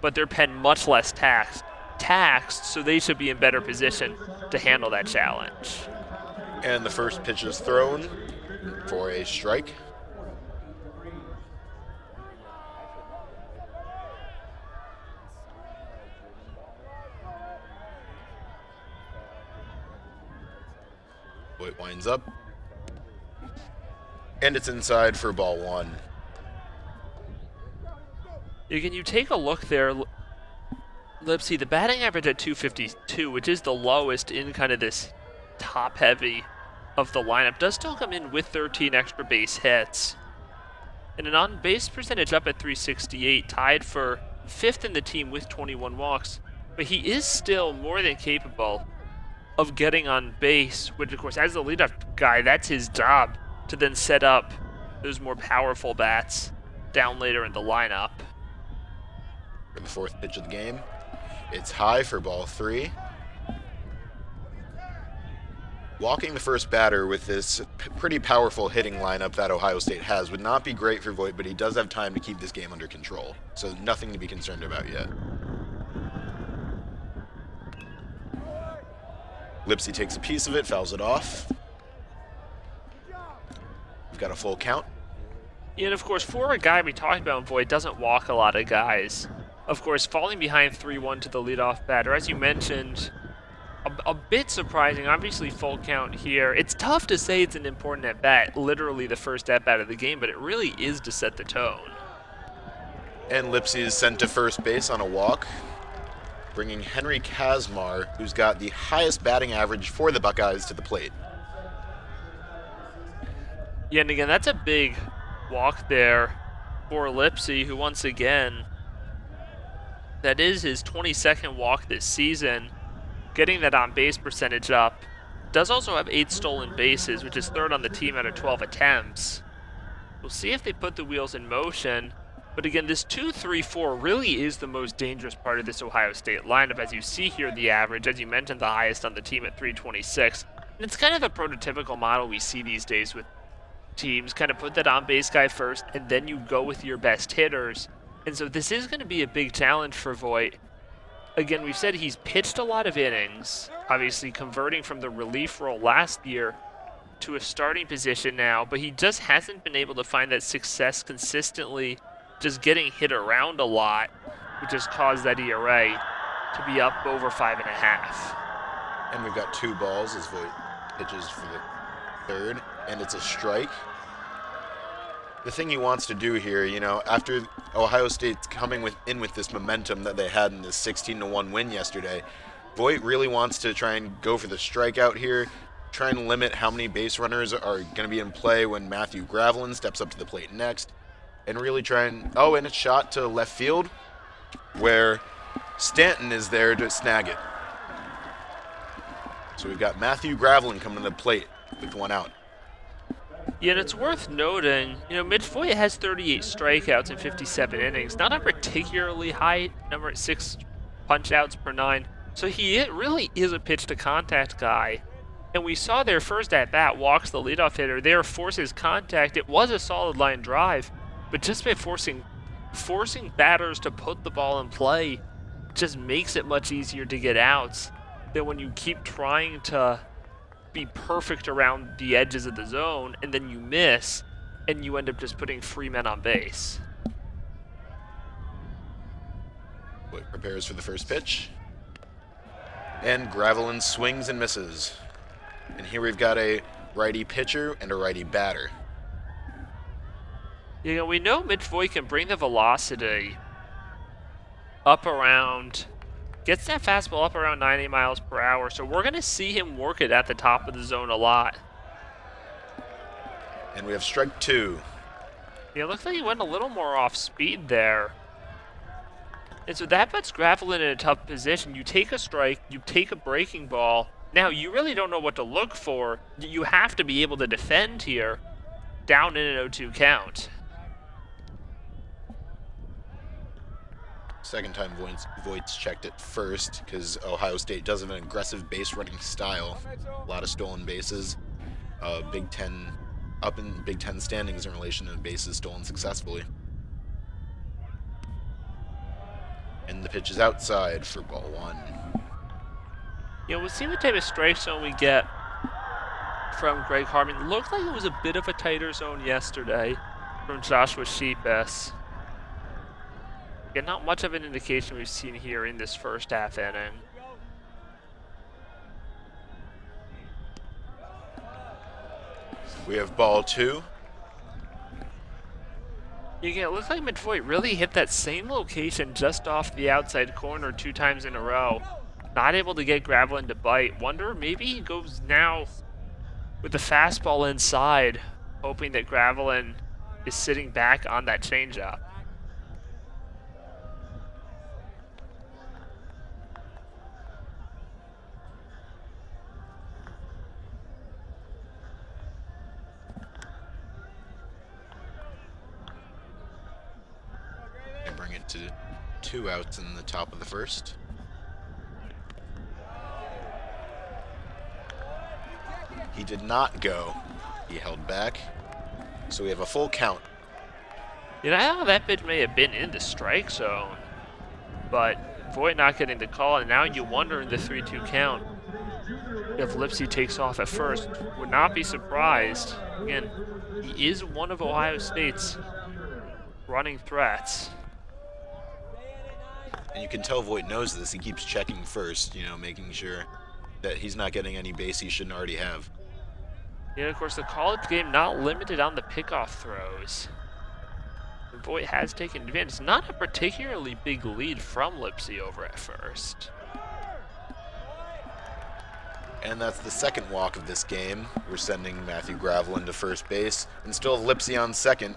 but they're pen much less taxed, so they should be in better position to handle that challenge. And the first pitch is thrown for a strike. It winds up. And it's inside for ball one. Again, you take a look there, Lipsy, the batting average at 252, which is the lowest in kind of this top heavy of the lineup, does still come in with 13 extra base hits. And an on-base percentage up at 368, tied for 5th in the team with 21 walks. But he is still more than capable of getting on base, which of course, as the leadoff guy, that's his job, to then set up those more powerful bats down later in the lineup. For the fourth pitch of the game, it's high for ball three. Walking the first batter with this pretty powerful hitting lineup that Ohio State has would not be great for Voigt, but he does have time to keep this game under control, so nothing to be concerned about yet. Lipsy takes a piece of it, fouls it off. We've got a full count. And of course, for a guy we talked about, Voigt doesn't walk a lot of guys. Of course, falling behind 3-1 to the leadoff batter, as you mentioned, a bit surprising. Obviously, full count here. It's tough to say it's an important at-bat, literally the first at-bat of the game, but it really is to set the tone. And Lipsy is sent to first base on a walk, bringing Henry Kazmar, who's got the highest batting average for the Buckeyes, to the plate. Yeah, and again, that's a big walk there for Lipsy, who once again, that is his 22nd walk this season, getting that on-base percentage up. Does also have 8 stolen bases, which is 3rd on the team out of 12 attempts. We'll see if they put the wheels in motion. But again, this 2-3-4 really is the most dangerous part of this Ohio State lineup. As you see here, the average, as you mentioned, the highest on the team at 326. And it's kind of the prototypical model we see these days with teams. Kind of put that on-base guy first, and then you go with your best hitters. And so this is going to be a big challenge for Voigt. Again, we've said he's pitched a lot of innings, obviously converting from the relief role last year to a starting position now, but he just hasn't been able to find that success consistently, just getting hit around a lot, which has caused that ERA to be up over 5.5. And we've got 2 balls as Voigt pitches for the third, and it's a strike. The thing he wants to do here, you know, after Ohio State's coming in with this momentum that they had in this 16-1 win yesterday, Voigt really wants to try and go for the strikeout here, try and limit how many base runners are going to be in play when Matthew Gravelin steps up to the plate next, and really try and, and it's shot to left field, where Stanton is there to snag it. So we've got Matthew Gravelin coming to the plate with 1 out. Yeah, and it's worth noting, you know, Mitch Voigt has 38 strikeouts in 57 innings. Not a particularly high number at 6 punch-outs per 9. So he really is a pitch-to-contact guy. And we saw their first at-bat walks the leadoff hitter. There forces contact. It was a solid line drive, but just by forcing batters to put the ball in play just makes it much easier to get outs than when you keep trying to be perfect around the edges of the zone, and then you miss, and you end up just putting 3 men on base. Voigt prepares for the first pitch. And Gravelin swings and misses. And here we've got a righty pitcher and a righty batter. You know, we know Mitch Voigt can bring the velocity up around, gets that fastball up around 90 miles per hour, so we're going to see him work it at the top of the zone a lot. And we have strike 2. Yeah, it looks like he went a little more off speed there. And so that puts Gravelin in a tough position. You take a strike, you take a breaking ball. Now, you really don't know what to look for. You have to be able to defend here, down in an 0-2 count. Second time Voigt's checked it first, because Ohio State does have an aggressive base running style. A lot of stolen bases. Big Ten, up in Big Ten standings in relation to bases stolen successfully. And the pitch is outside for ball one. You know, we'll see what type of strike zone we get from Greg Harmon. Looked like it was a bit of a tighter zone yesterday from Joshua Sheepus. Again, not much of an indication we've seen here in this first half inning. We have ball two. Again, it looks like Midvoit really hit that same location just off the outside corner 2 times in a row. Not able to get Gravelin to bite. Wonder maybe he goes now with the fastball inside, hoping that Gravelin is sitting back on that changeup. And bring it to 2 outs in the top of the first. He did not go. He held back. So we have a full count. You know, I thought that pitch may have been in the strike zone, but Voigt not getting the call, and now you wonder in the 3-2 count if Lipsy takes off at first. Would not be surprised. Again, he is one of Ohio State's running threats. And you can tell Voigt knows this. He keeps checking first, you know, making sure that he's not getting any base he shouldn't already have. Yeah, of course, the college game not limited on the pickoff throws. And Voigt has taken advantage. Not a particularly big lead from Lipsy over at first. And that's the second walk of this game. We're sending Matthew Gravelin to first base. And still have Lipsy on second,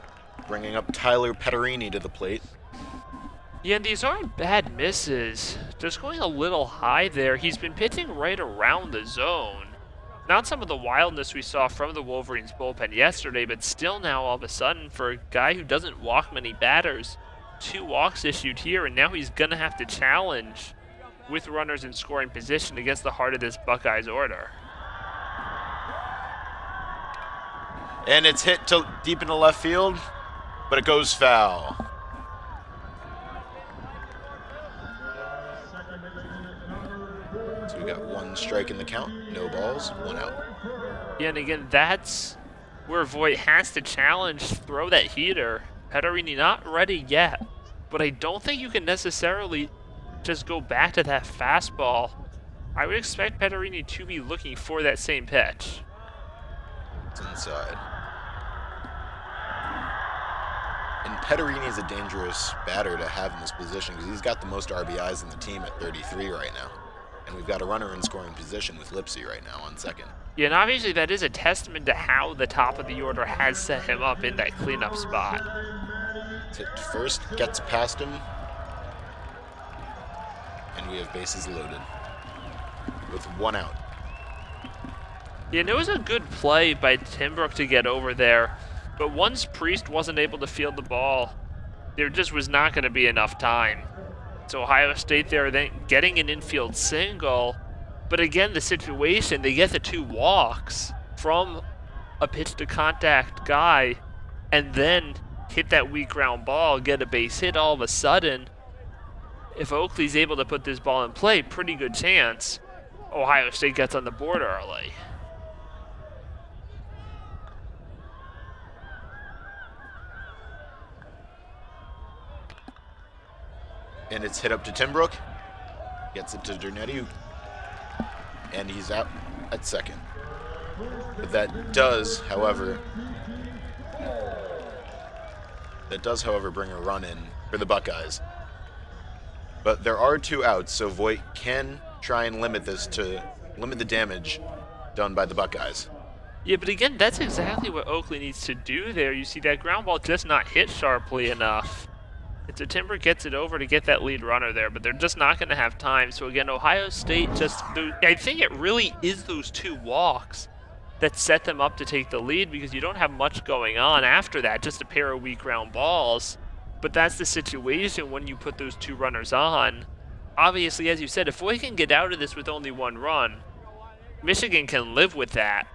bringing up Tyler Petterini to the plate. Yeah, and these aren't bad misses. Just going a little high there. He's been pitching right around the zone. Not some of the wildness we saw from the Wolverines bullpen yesterday, but still now all of a sudden for a guy who doesn't walk many batters, 2 walks issued here, and now he's going to have to challenge with runners in scoring position against the heart of this Buckeyes order. And it's hit to deep into left field, but it goes foul. So we got 1 strike in the count, no balls, 1 out. Yeah, and again, that's where Voigt has to challenge, throw that heater. Petterini not ready yet, but I don't think you can necessarily just go back to that fastball. I would expect Petterini to be looking for that same pitch. It's inside. And Petterini is a dangerous batter to have in this position because he's got the most RBIs in the team at 33 right now. And we've got a runner in scoring position with Lipsy right now on second. Yeah, and obviously that is a testament to how the top of the order has set him up in that cleanup spot. It's hit first, gets past him, and we have bases loaded with 1 out. Yeah, and it was a good play by Timbrook to get over there, but once Priest wasn't able to field the ball, there just was not going to be enough time. So Ohio State there then getting an infield single, but again, the situation, they get the 2 walks from a pitch to contact guy and then hit that weak ground ball, get a base hit all of a sudden. If Oakley's able to put this ball in play, pretty good chance Ohio State gets on the board early. And it's hit up to Timbrook. Gets it to Dernetti. And he's out at second. But that does, however, bring a run in for the Buckeyes. But there are 2 outs, so Voigt can try and limit the damage done by the Buckeyes. Yeah, but again, that's exactly what Oakley needs to do there. You see that ground ball just not hit sharply enough. And so Timber gets it over to get that lead runner there, but they're just not going to have time. So again, Ohio State I think it really is those 2 walks that set them up to take the lead because you don't have much going on after that, just a pair of weak ground balls. But that's the situation when you put those 2 runners on. Obviously, as you said, if we can get out of this with only 1 run, Michigan can live with that.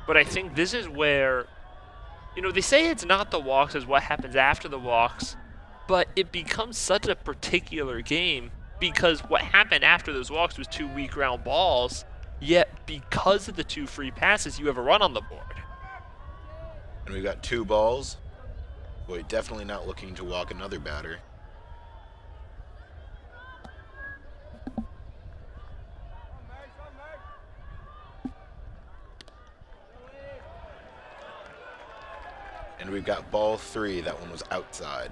But I think this is where, you know, they say it's not the walks, it's what happens after the walks but it becomes such a particular game because what happened after those walks was 2 weak ground balls, yet because of the 2 free passes, you have a run on the board. And we've got 2 balls. Boy, definitely not looking to walk another batter. And we've got ball 3. That one was outside.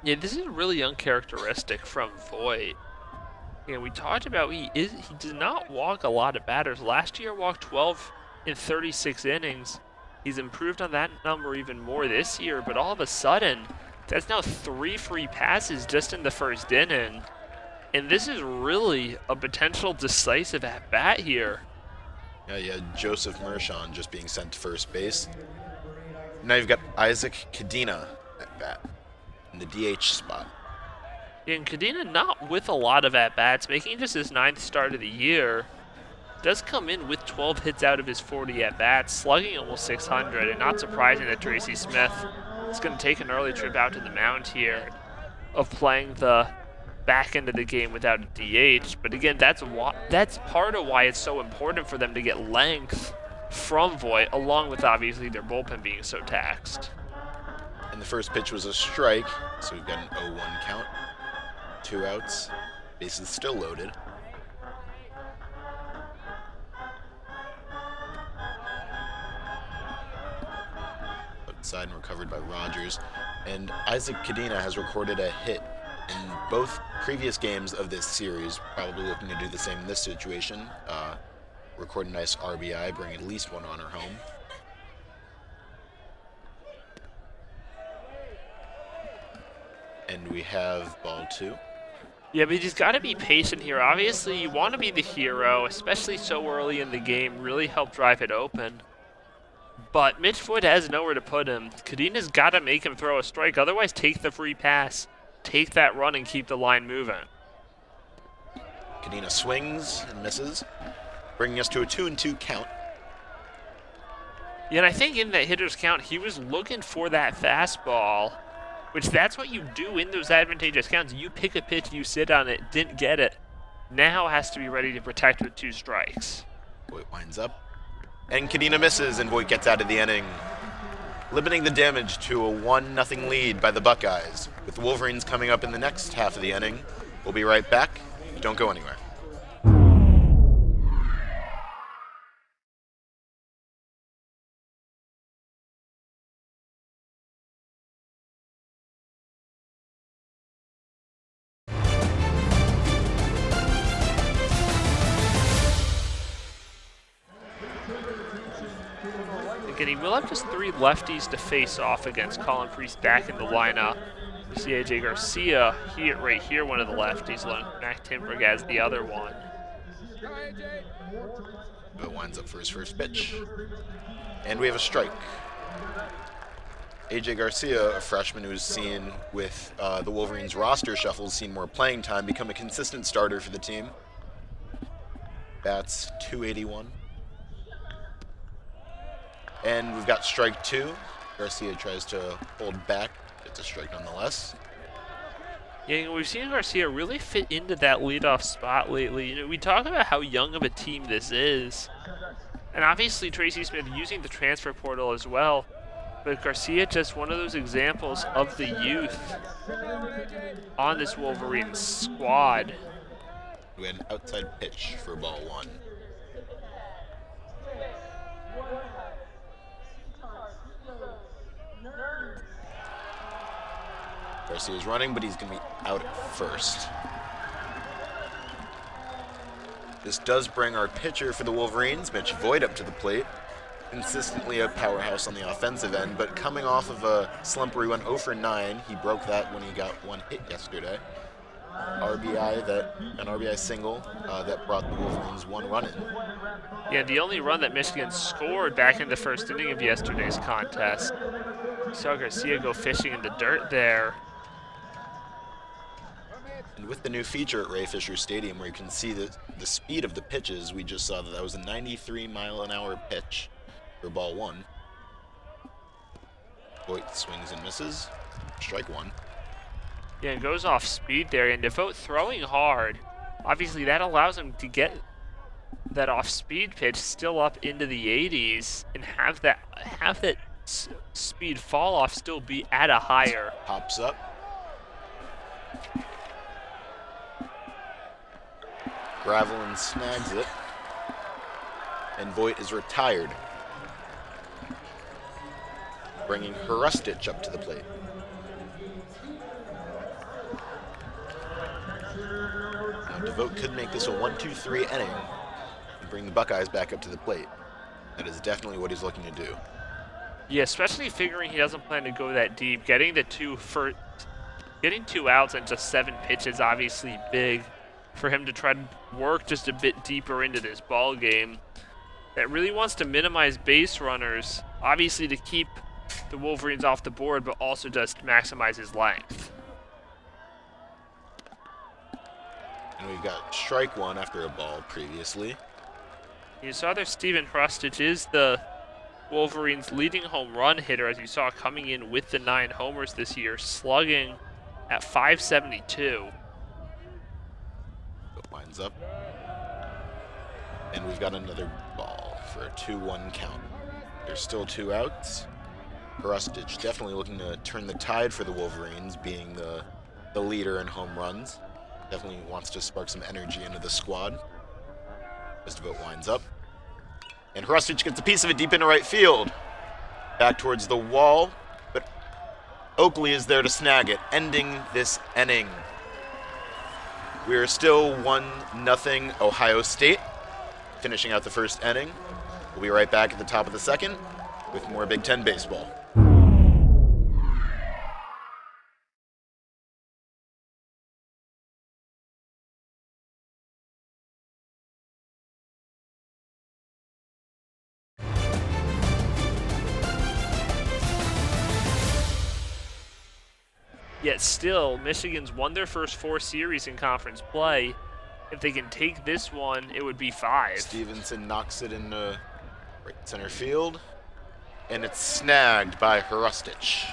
Yeah, this is really uncharacteristic from Voigt. You know, we talked about he does not walk a lot of batters. Last year walked 12 in 36 innings. He's improved on that number even more this year, but all of a sudden, that's now 3 free passes just in the first inning. And this is really a potential decisive at-bat here. Yeah, you had Joseph Mershon just being sent to first base. Now you've got Isaac Cadena at bat in the DH spot. And Cadena not with a lot of at-bats, making just his 9th start of the year. Does come in with 12 hits out of his 40 at-bats, slugging almost 600, and not surprising that Tracy Smith is going to take an early trip out to the mound here of playing the back end of the game without a DH. But again, that's part of why it's so important for them to get length from Voigt, along with obviously their bullpen being so taxed. And the first pitch was a strike, so we've got an 0-1 count. 2 outs, bases still loaded. Outside and recovered by Rogers. And Isaac Cadena has recorded a hit in both previous games of this series, probably looking to do the same in this situation. Record a nice RBI, bring at least 1 runner home. And we have ball 2. Yeah, but he's got to be patient here. Obviously, you want to be the hero, especially so early in the game, really help drive it open. But Mitch Voigt has nowhere to put him. Cadena's got to make him throw a strike, otherwise take the free pass, take that run, and keep the line moving. Cadena swings and misses, bringing us to a 2-2 count. Yeah, and I think in that hitter's count, he was looking for that fastball, which that's what you do in those advantageous counts. You pick a pitch, you sit on it, didn't get it. Now has to be ready to protect with 2 strikes. Voigt winds up, and Cadena misses, and Voigt gets out of the inning, limiting the damage to a 1-0 lead by the Buckeyes. With the Wolverines coming up in the next half of the inning, we'll be right back. Don't go anywhere. Again, he will have just 3 lefties to face off against. Colin Priest back in the lineup. You see AJ Garcia right here, one of the lefties. Mac Timberg as the other one. But winds up for his first pitch. And we have a strike. AJ Garcia, a freshman who's seen with the Wolverines roster shuffles, seen more playing time, become a consistent starter for the team. Bats .281. And we've got strike 2. Garcia tries to hold back. It's a strike nonetheless. Yeah, we've seen Garcia really fit into that leadoff spot lately. You know, we talk about how young of a team this is. And obviously Tracy Smith using the transfer portal as well. But Garcia just one of those examples of the youth on this Wolverines squad. We had an outside pitch for ball 1. Garcia's running, but he's going to be out at first. This does bring our pitcher for the Wolverines, Mitch Voigt, up to the plate. Consistently a powerhouse on the offensive end, but coming off of a slump where he went 0 for 9, he broke that when he got 1 hit yesterday. An RBI single that brought the Wolverines 1 run in. Yeah, the only run that Michigan scored back in the first inning of yesterday's contest. You saw Garcia go fishing in the dirt there. And with the new feature at Ray Fisher Stadium where you can see the speed of the pitches, we just saw that was a 93-mile-an-hour pitch for ball 1. Voigt swings and misses. Strike one. Yeah, it goes off speed there, and Devote throwing hard. Obviously, that allows him to get that off-speed pitch still up into the 80s and have that speed fall off still be at a higher. Pops up. Gravelin snags it. And Voigt is retired. Bringing Hrustic up to the plate. Now Devote could make this a 1-2-3 inning and bring the Buckeyes back up to the plate. That is definitely what he's looking to do. Yeah, especially figuring he doesn't plan to go that deep. Getting 2 outs and just 7 pitches obviously big for him to try to work just a bit deeper into this ball game. That really wants to minimize base runners, obviously to keep the Wolverines off the board, but also just maximize his length. And we've got strike one after a ball previously. You saw there Steven Hrustic is the Wolverines' leading home run hitter, as you saw coming in with the 9 homers this year, slugging at .572. It winds up. And we've got another ball for a 2-1 count. There's still 2 outs. Hrustic definitely looking to turn the tide for the Wolverines, being the leader in home runs. Definitely wants to spark some energy into the squad. As Devote winds up. And Hrustic gets a piece of it deep into right field. Back towards the wall, but Oakley is there to snag it, ending this inning. We are still 1-0 Ohio State, finishing out the first inning. We'll be right back at the top of the second with more Big Ten baseball. Yet still, Michigan's won their first 4 series in conference play. If they can take this one, it would be 5. Stevenson knocks it into right center field, and it's snagged by Hrustic.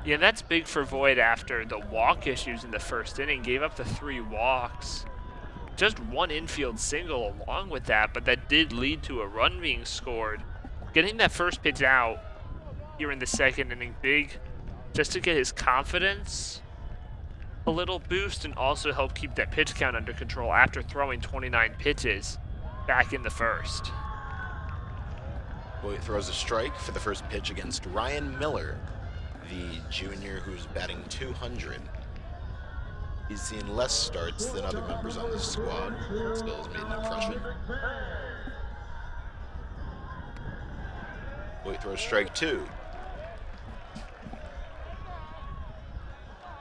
Yeah, that's big for Voigt after the walk issues in the first inning. Gave up the 3 walks. Just 1 infield single along with that, but that did lead to a run being scored. Getting that first pitch out here in the second inning, big just to get his confidence a little boost and also help keep that pitch count under control after throwing 29 pitches back in the first. Voigt throws a strike for the first pitch against Ryan Miller, the junior who's batting .200. He's seen less starts than other members on this squad. Still has made an impression. Voigt throws strike 2.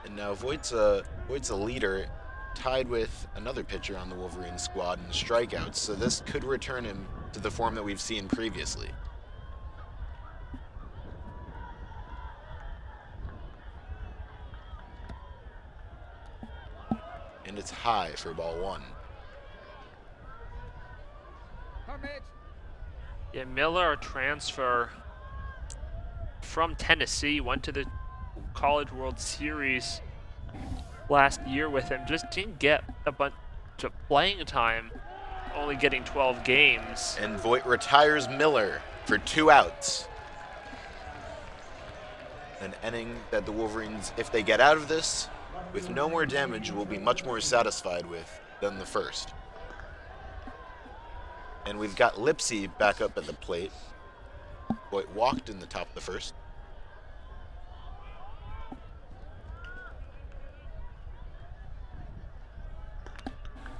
And now Voigt's a leader, tied with another pitcher on the Wolverines squad in strikeouts, so this could return him to the form that we've seen previously. And it's high for ball 1. Yeah, Miller, a transfer from Tennessee, went to the College World Series last year with him. Just didn't get a bunch of playing time, only getting 12 games. And Voigt retires Miller for 2 outs. An inning that the Wolverines, if they get out of this with no more damage, will be much more satisfied with than the first. And we've got Lipsy back up at the plate. Voigt walked in the top of the first.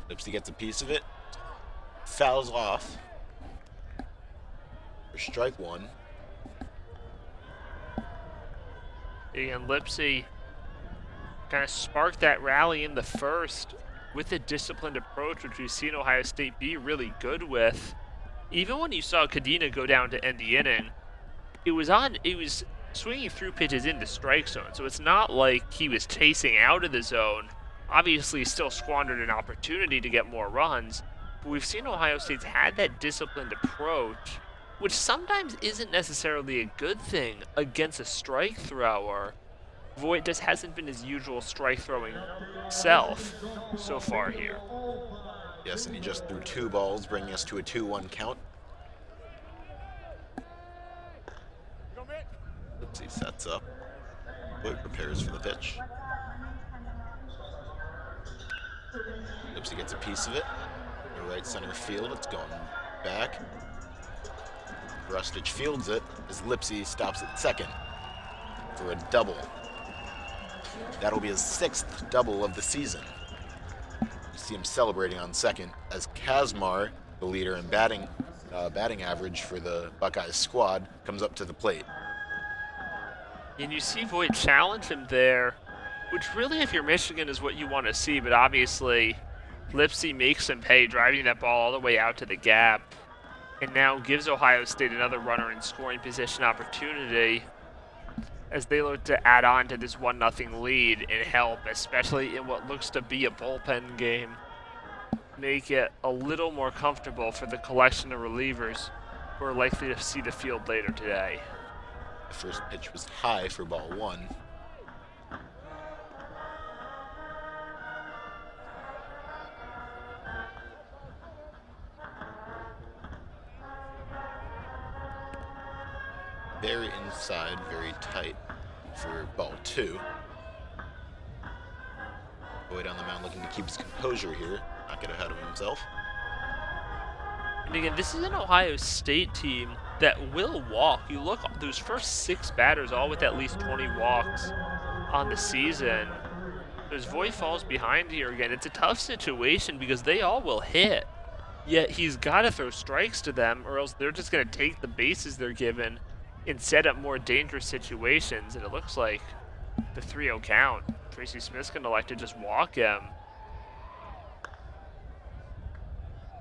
Lipsy gets a piece of it. Fouls off for strike 1. And Lipsy kind of sparked that rally in the first with a disciplined approach, which we've seen Ohio State be really good with. Even when you saw Cadena go down to end the inning, it was swinging through pitches in the strike zone, so it's not like he was chasing out of the zone. Obviously still squandered an opportunity to get more runs, but we've seen Ohio State's had that disciplined approach which sometimes isn't necessarily a good thing against a strike thrower. Voigt just hasn't been his usual strike throwing self so far here. Yes, and he just threw 2 balls, bringing us to a 2-1 count. Lipsy sets up. Voigt prepares for the pitch. Lipsy gets a piece of it. The right center field, it's going back. Rustic fields it as Lipsy stops at second for a double. That'll be his 6th double of the season. You see him celebrating on second as Kazmar, the leader in batting average for the Buckeyes squad, comes up to the plate. And you see Voigt challenge him there, which really, if you're Michigan, is what you want to see, but obviously Lipsy makes him pay, driving that ball all the way out to the gap, and now gives Ohio State another runner in scoring position opportunity as they look to add on to this 1-0 lead and help, especially in what looks to be a bullpen game, make it a little more comfortable for the collection of relievers who are likely to see the field later today. The first pitch was high for ball 1. Very inside, very tight for ball 2. Voigt on the mound looking to keep his composure here, not get ahead of himself. And again, this is an Ohio State team that will walk. You look, those first 6 batters all with at least 20 walks on the season. As Voigt falls behind here again, it's a tough situation because they all will hit. Yet he's got to throw strikes to them or else they're just going to take the bases they're given and set up more dangerous situations. And it looks like the 3-0 count. Tracy Smith's going to like to just walk him.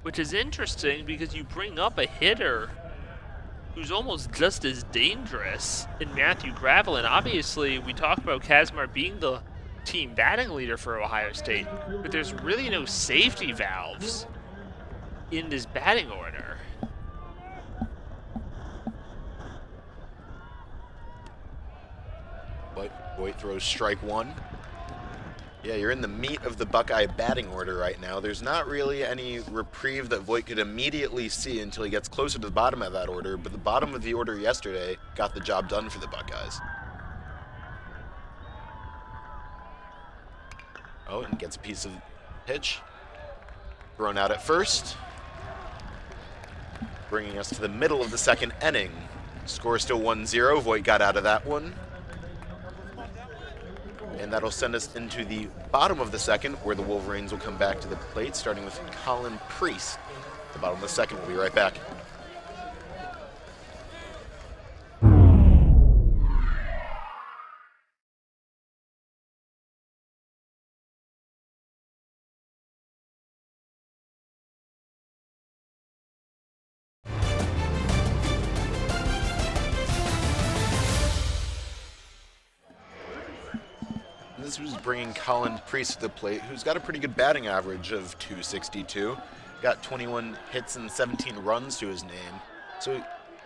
Which is interesting because you bring up a hitter who's almost just as dangerous in Matthew Gravel. And obviously, we talk about Kazmar being the team batting leader for Ohio State, but there's really no safety valves in this batting order. Voigt throws strike 1. Yeah, you're in the meat of the Buckeye batting order right now. There's not really any reprieve that Voigt could immediately see until he gets closer to the bottom of that order, but the bottom of the order yesterday got the job done for the Buckeyes. Oh, and gets a piece of pitch. Thrown out at first. Bringing us to the middle of the 2nd inning. Score still 1-0. Voigt got out of that one. And that'll send us into the bottom of the 2nd, where the Wolverines will come back to the plate, starting with Colin Priest. The bottom of the 2nd, we'll be right back. This was bringing Colin Priest to the plate, who's got a pretty good batting average of .262. Got 21 hits and 17 runs to his name. So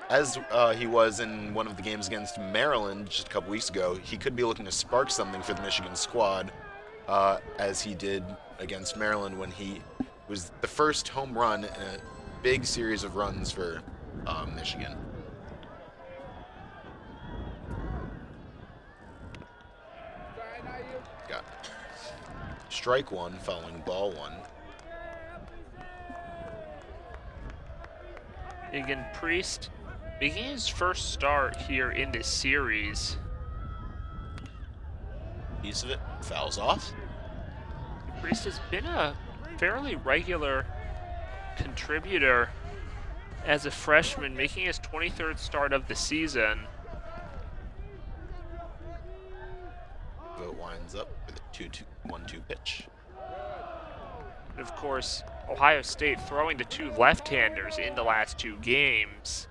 as he was in one of the games against Maryland just a couple weeks ago, he could be looking to spark something for the Michigan squad, as he did against Maryland when he was the first home run in a big series of runs for Michigan. Got strike 1 following ball 1. Again, Priest making his first start here in this series. Piece of it fouls off. Priest has been a fairly regular contributor as a freshman, making his 23rd start of the season. Vogt winds up with a 2-1-2 pitch. And of course, Ohio State throwing to 2 left-handers in the last 2 games.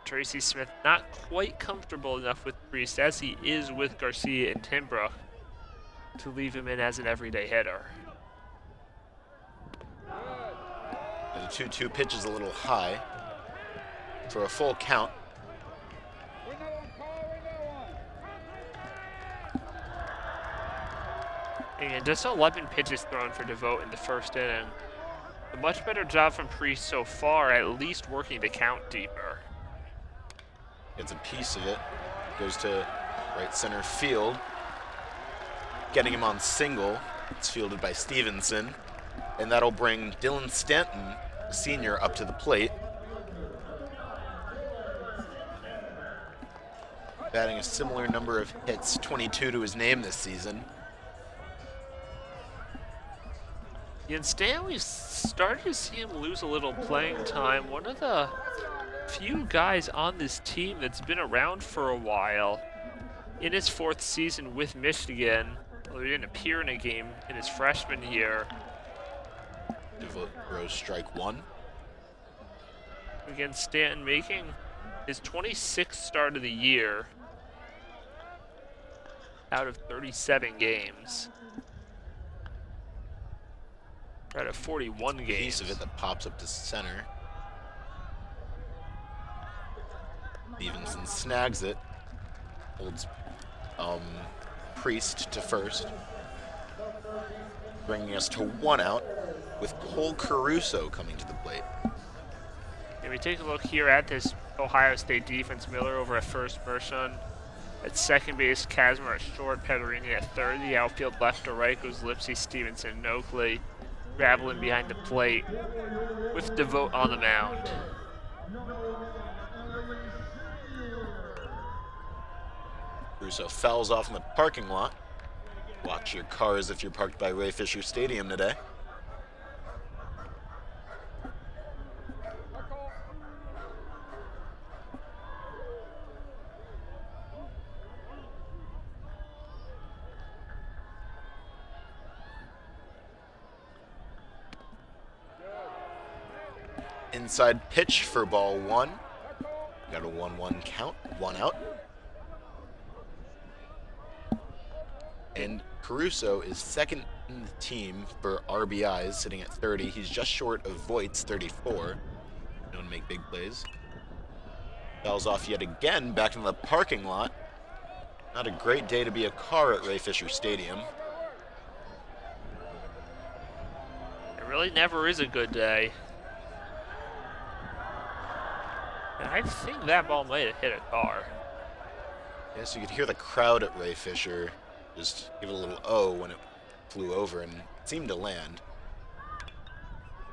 Tracy Smith not quite comfortable enough with Priest, as he is with Garcia and Timbrook, to leave him in as an everyday hitter. The 2-2 pitch is a little high. for a full count. And just 11 pitches thrown for DeVoe in the first inning. A much better job from Priest so far, at least working the count deeper. Gets a piece of it. Goes to right center field. Getting him on single. It's fielded by Stevenson. And that'll bring Dylan Stanton, a senior, up to the plate. Batting a similar number of hits, 22 to his name this season. And Stan, we've started to see him lose a little playing time. One of the few guys on this team that's been around for a while. In his 4th season with Michigan, although he didn't appear in a game in his freshman year. DeVoe throws strike 1. Again, Stanton making his 26th start of the year out of 37 games. Out of 41 games. Piece of it that pops up to center. Stevenson snags it. Holds Priest to first. Bringing us to 1 out with Cole Caruso coming to the plate. And we take a look here at this Ohio State defense. Miller over at first, Mershon at second base, Kazmar at short, Pederini at third. The outfield left to right goes Lipsy, Stevenson, and Oakley. Graveling behind the plate with DeVoe on the mound. Caruso fouls off in the parking lot. Watch your cars if you're parked by Ray Fisher Stadium today. Inside pitch for ball 1. Got a 1-1 count, 1 out. And Caruso is second in the team for RBIs, sitting at 30. He's just short of Voigt's 34. Known to make big plays. Fouls off yet again, back in the parking lot. Not a great day to be a car at Ray Fisher Stadium. It really never is a good day. And I think that ball might have hit a car. Yes, you could hear the crowd at Ray Fisher just give it a little O when it flew over and it seemed to land.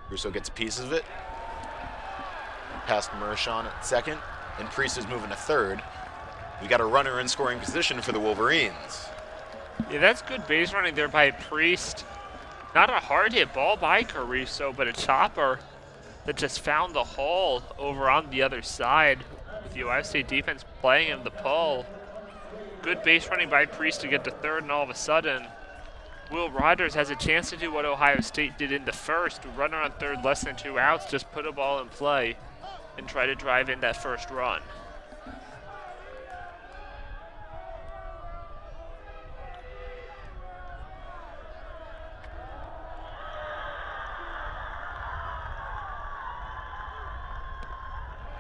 Caruso gets a piece of it. Past Mershon at second, and Priest is moving to third. We got a runner in scoring position for the Wolverines. Yeah, that's good base running there by Priest. Not a hard hit ball by Caruso, but a chopper that just found the hole over on the other side with the Ohio State defense playing him the pull. Good base running by Priest to get to third, and all of a sudden, Will Rogers has a chance to do what Ohio State did in the first. Runner on third, less than 2 outs, just put a ball in play and try to drive in that first run.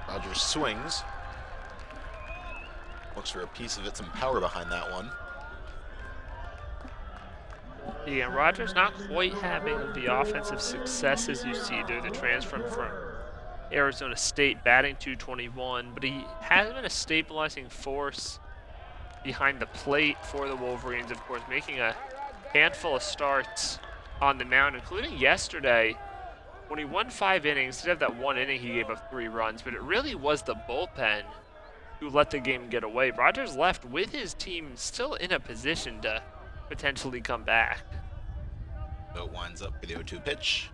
Rogers swings. Looks for a piece of it, some power behind that one. Yeah, Rogers not quite having the offensive successes you see due to the transfer from Arizona State, batting .221, but he has been a stabilizing force behind the plate for the Wolverines, of course, making a handful of starts on the mound, including yesterday when he won 5 innings. Did have that 1 inning he gave up 3 runs, but it really was the bullpen who let the game get away. Rogers left with his team still in a position to potentially come back. So it winds up for the 0-2 pitch.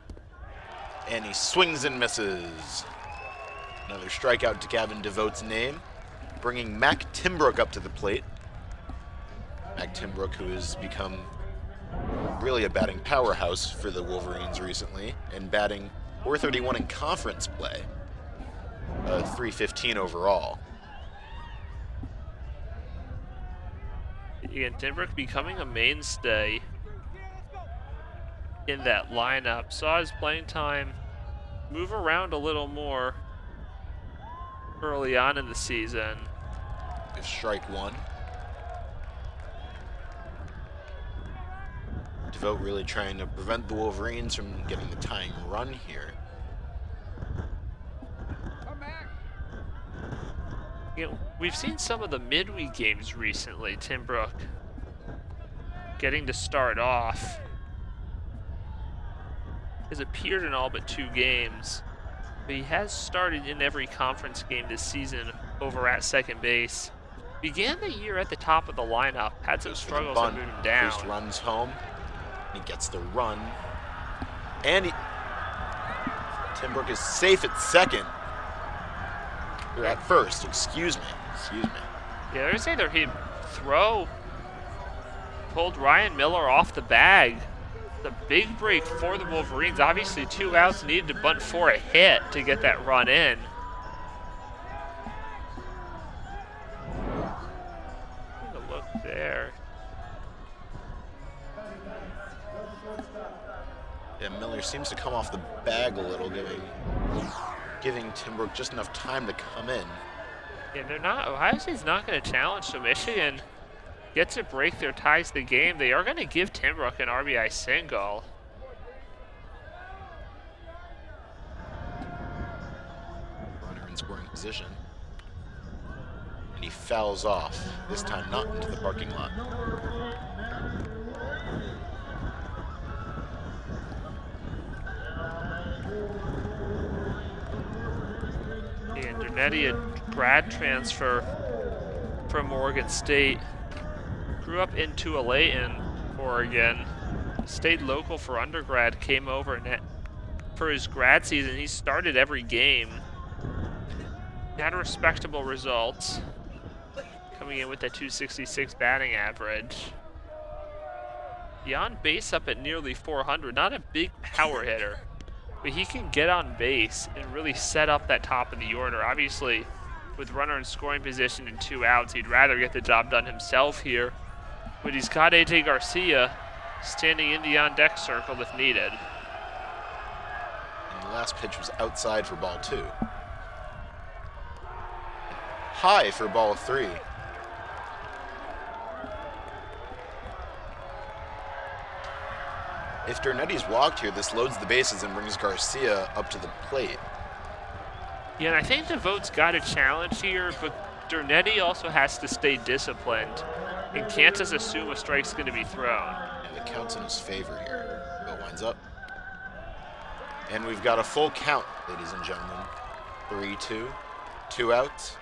And he swings and misses. Another strikeout to Gavin DeVote's name, bringing Mac Timbrook up to the plate. Mac Timbrook, who has become really a batting powerhouse for the Wolverines recently, and batting .431 in conference play, .315 overall. Again, Timbrook becoming a mainstay in that lineup. Saw his playing time move around a little more early on in the season. If strike one. Devote really trying to prevent the Wolverines from getting the tying run here. You know, we've seen some of the midweek games recently. Timbrook getting to start off. Has appeared in all but 2 games, but he has started in every conference game this season over at second base. Began the year at the top of the lineup, had some struggles that moved him down. First runs home. He gets the run. And Timbrook is safe at second. Or at first, excuse me. Yeah, there's either he'd throw, pulled Ryan Miller off the bag. The big break for the Wolverines. Obviously 2 outs, needed to bunt for a hit to get that run in. Take a look there. Yeah, Miller seems to come off the bag a little, giving Timbrook just enough time to come in. Yeah, they're not. Ohio State's not going to challenge, so Michigan gets a break there, ties the game. They are going to give Timbrook an RBI single. Runner in scoring position. And he fouls off, this time not into the parking lot. And Dernetti, a grad transfer from Oregon State. Grew up in Tualatin, Oregon. Stayed local for undergrad, came over and for his grad season, he started every game. Had respectable results, coming in with a 266 batting average. The on base up at nearly 400, not a big power hitter, but he can get on base and really set up that top of the order. Obviously, with runner in scoring position and 2 outs, he'd rather get the job done himself here. But he's got AJ Garcia standing in the on-deck circle if needed. And the last pitch was outside for ball 2. High for ball 3. If Dernetti's walked here, this loads the bases and brings Garcia up to the plate. Yeah, and I think Devote's got a challenge here, but Dernetti also has to stay disciplined and can't just assume a strike's going to be thrown. And the count's in his favor here. Bill winds up. And we've got a full count, ladies and gentlemen. 3-2. 2 outs.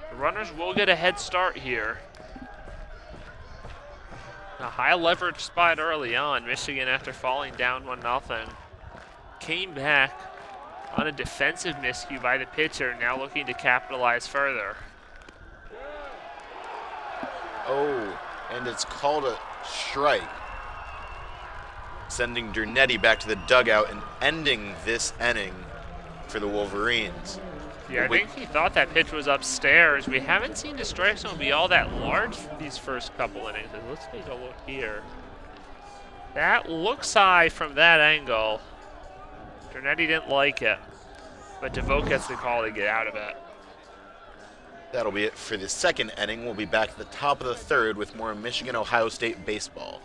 The runners will get a head start here. A high leverage spot early on. Michigan, after falling down 1-0, came back on a defensive miscue by the pitcher, now looking to capitalize further. Oh, and it's called a strike, sending Dernetti back to the dugout and ending this inning for the Wolverines. Yeah, I think he thought that pitch was upstairs. We haven't seen the strike zone be all that large these first couple innings. Let's take a look here. That looks high from that angle. Dernetti didn't like it, but DeVoe gets the call to get out of it. That'll be it for the second inning. We'll be back at the top of the third with more Michigan-Ohio State baseball.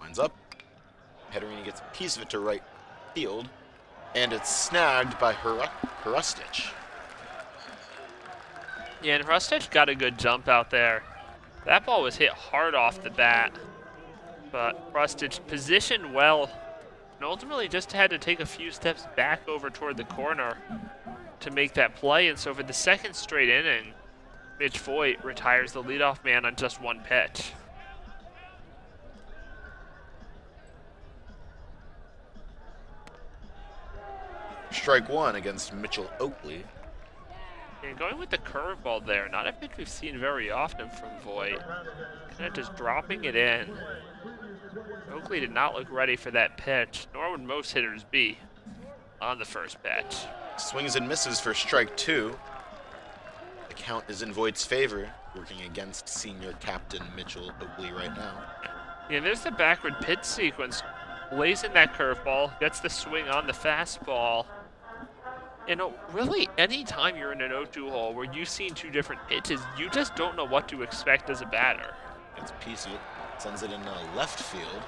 Winds up. Pederini gets a piece of it to right field, and it's snagged by Hrustich. Yeah, and Hrustich got a good jump out there. That ball was hit hard off the bat, but Hrustich positioned well, and ultimately just had to take a few steps back over toward the corner to make that play. And so for the second straight inning, Mitch Voigt retires the leadoff man on just 1 pitch. Strike 1 against Mitchell Oakley. And going with the curveball there, not a pitch we've seen very often from Voigt. Kind of just dropping it in. Oakley did not look ready for that pitch, nor would most hitters be on the first pitch. Swings and misses for strike 2. The count is in Voigt's favor, working against senior captain Mitchell Oakley right now. Yeah, there's the backward pitch sequence. Lays in that curveball, gets the swing on the fastball. And really, any time you're in an 0-2 hole where you've seen two different pitches, you just don't know what to expect as a batter. Gets a piece of it, sends it in left field.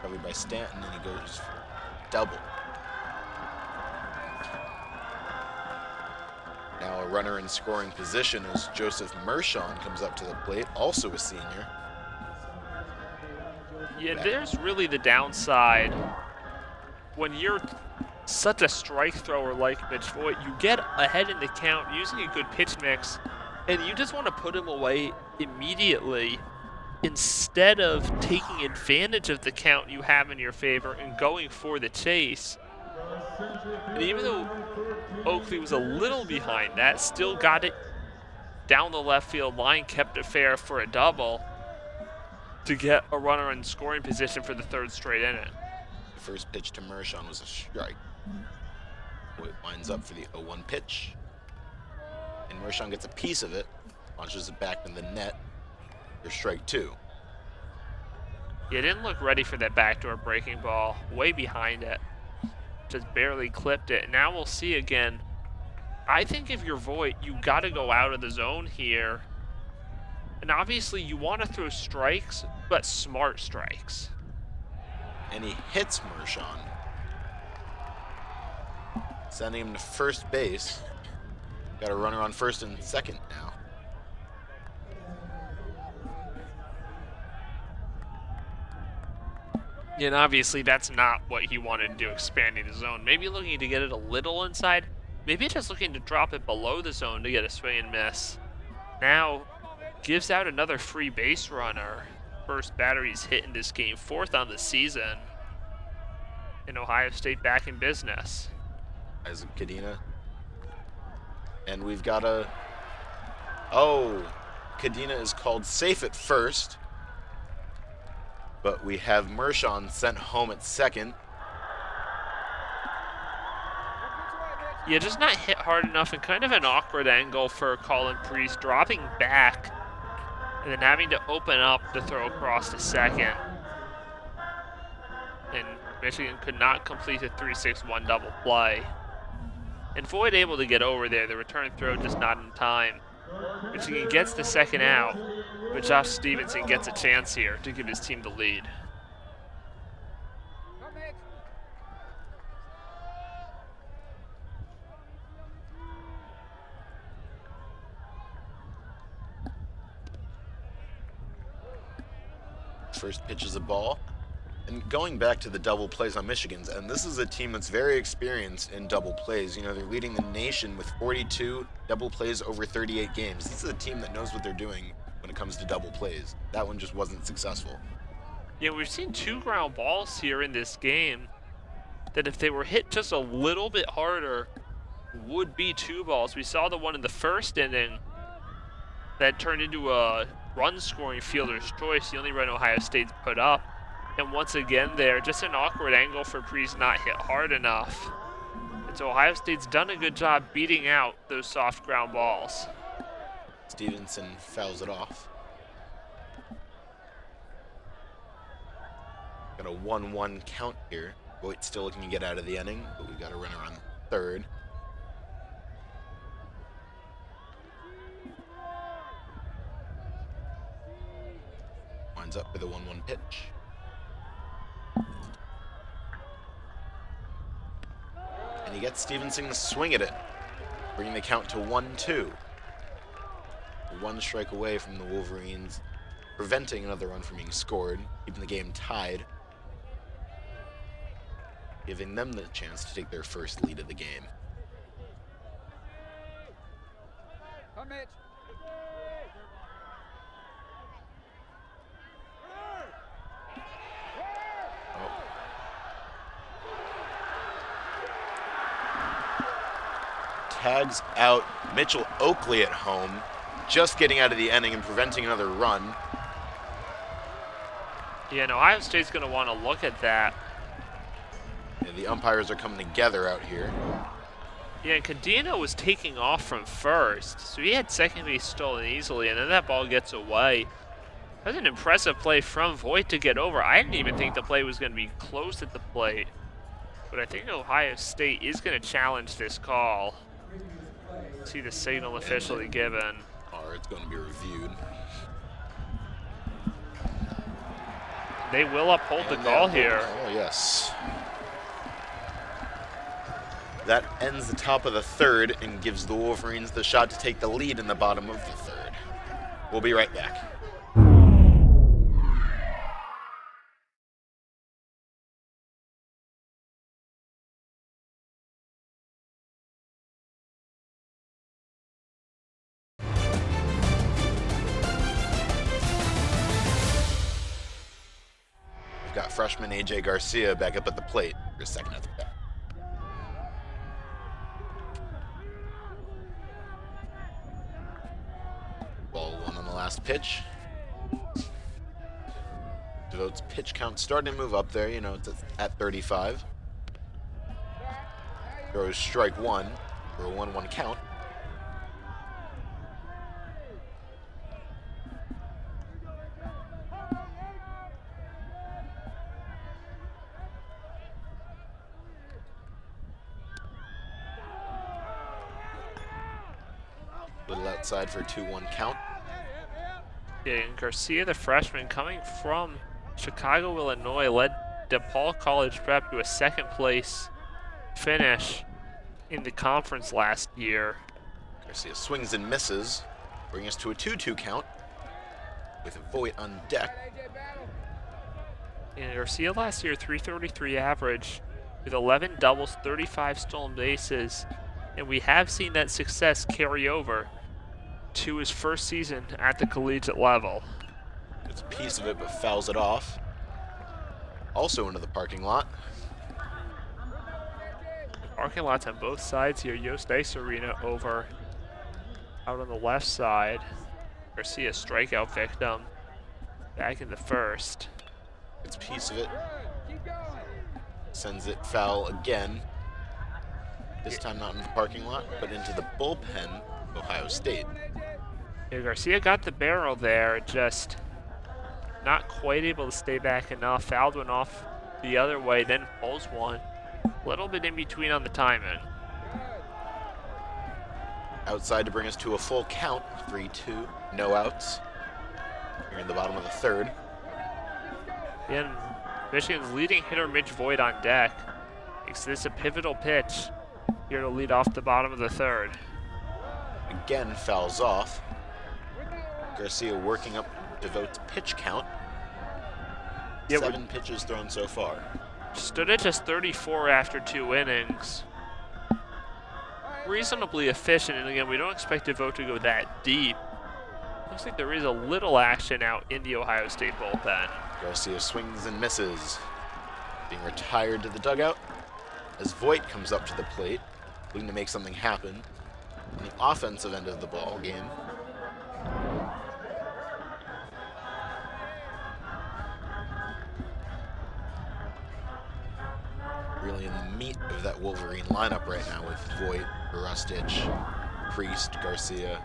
Covered by Stanton, and he goes for double. Now a runner in scoring position as Joseph Mershon comes up to the plate, also a senior. Yeah, there's really the downside. When you're such a strike thrower like Mitch Voigt, you get ahead in the count using a good pitch mix, and you just want to put him away immediately instead of taking advantage of the count you have in your favor and going for the chase. And even though Oakley was a little behind that, still got it down the left field line, kept it fair for a double to get a runner in scoring position for the third straight inning. The first pitch to Mershon was a strike. Voigt winds up for the 0-1 pitch. And Mershon gets a piece of it, launches it back in the net for strike 2. He didn't look ready for that backdoor breaking ball, way behind it. Just barely clipped it. Now we'll see again. I think if you're Voigt, you got to go out of the zone here. And obviously you want to throw strikes, but smart strikes. And he hits Mershon, sending him to first base. Got a runner on first and second now. And obviously that's not what he wanted to do, expanding the zone. Maybe looking to get it a little inside. Maybe just looking to drop it below the zone to get a swing and miss. Now gives out another free base runner. First batter he's hit in this game, 4th on the season. And Ohio State back in business. Isaac Cadena. And we've got a... Oh, Cadena is called safe at first. But we have Mershon sent home at second. Yeah, just not hit hard enough, and kind of an awkward angle for Colin Priest, dropping back and then having to open up to throw across to second. And Michigan could not complete the 3-6-1 double play. And Voigt able to get over there, the return throw just not in time. Michigan gets the second out, but Josh Stevenson gets a chance here to give his team the lead. First pitch is a ball. And going back to the double plays on Michigan's, and this is a team that's very experienced in double plays. You know, they're leading the nation with 42 double plays over 38 games. This is a team that knows what they're doing when it comes to double plays. That one just wasn't successful. Yeah, we've seen 2 ground balls here in this game that if they were hit just a little bit harder would be 2 balls. We saw the one in the first inning that turned into a run-scoring fielder's choice, the only run Ohio State's put up. And once again there, just an awkward angle for Priest not hit hard enough. And so Ohio State's done a good job beating out those soft ground balls. Stevenson fouls it off. Got a 1-1 count here. Voigt's still looking to get out of the inning, but we've got a runner on third. Winds up with a 1-1 pitch. And he gets Stevenson to swing at it, bringing the count to 1-2. 1 strike away from the Wolverines, preventing another run from being scored, keeping the game tied, giving them the chance to take their first lead of the game. Come, Mitch. tags out Mitchell Oakley at home, just getting out of the inning and preventing another run. Yeah, and Ohio State's going to want to look at that. And the umpires are coming together out here. Yeah, and Cadena was taking off from first, so he had second base stolen easily, and then that ball gets away. That was an impressive play from Voigt to get over. I didn't even think the play was going to be close at the plate, but I think Ohio State is going to challenge this call. See the signal officially given. Or it's going to be reviewed. They will uphold the call here. Oh, yes. That ends the top of the third and gives the Wolverines the shot to take the lead in the bottom of the third. We'll be right back. We've got freshman AJ Garcia back up at the plate for a second at the bat. Ball one on the last pitch. Devote's pitch count starting to move up there, you know, it's at 35. Throws strike one for a 1-1 count. Little outside for a 2-1 count. Yeah, and Garcia, the freshman, coming from Chicago, Illinois, led DePaul College Prep to a second place finish in the conference last year. Garcia swings and misses, bringing us to a 2-2 count with Voigt on deck. And Garcia last year, 333 average with 11 doubles, 35 stolen bases. And we have seen that success carry over to his first season at the collegiate level. Gets a piece of it, but fouls it off. Also into the parking lot. The parking lots on both sides here. Yost Ice Arena over out on the left side. Garcia, strikeout victim, back in the first. Gets a piece of it. Sends it foul again. This time not in the parking lot, but into the bullpen of Ohio State. Yeah, Garcia got the barrel there, just not quite able to stay back enough. Fouled one off the other way, then pulls one. A little bit in between on the timing. Outside to bring us to a full count, 3-2, no outs. Here in the bottom of the third. And Michigan's leading hitter Mitch Voigt on deck makes this a pivotal pitch here to lead off the bottom of the third. Again, fouls off. Garcia working up Devote's pitch count. Yeah, 7 pitches thrown so far. Stood at just 34 after 2 innings. Reasonably efficient, and again, we don't expect Devote to go that deep. Looks like there is a little action out in the Ohio State bullpen. Garcia swings and misses. Being retired to the dugout as Voigt comes up to the plate, looking to make something happen on the offensive end of the ball game. Really in the meat of that Wolverine lineup right now with Voigt, Rustich, Priest, Garcia.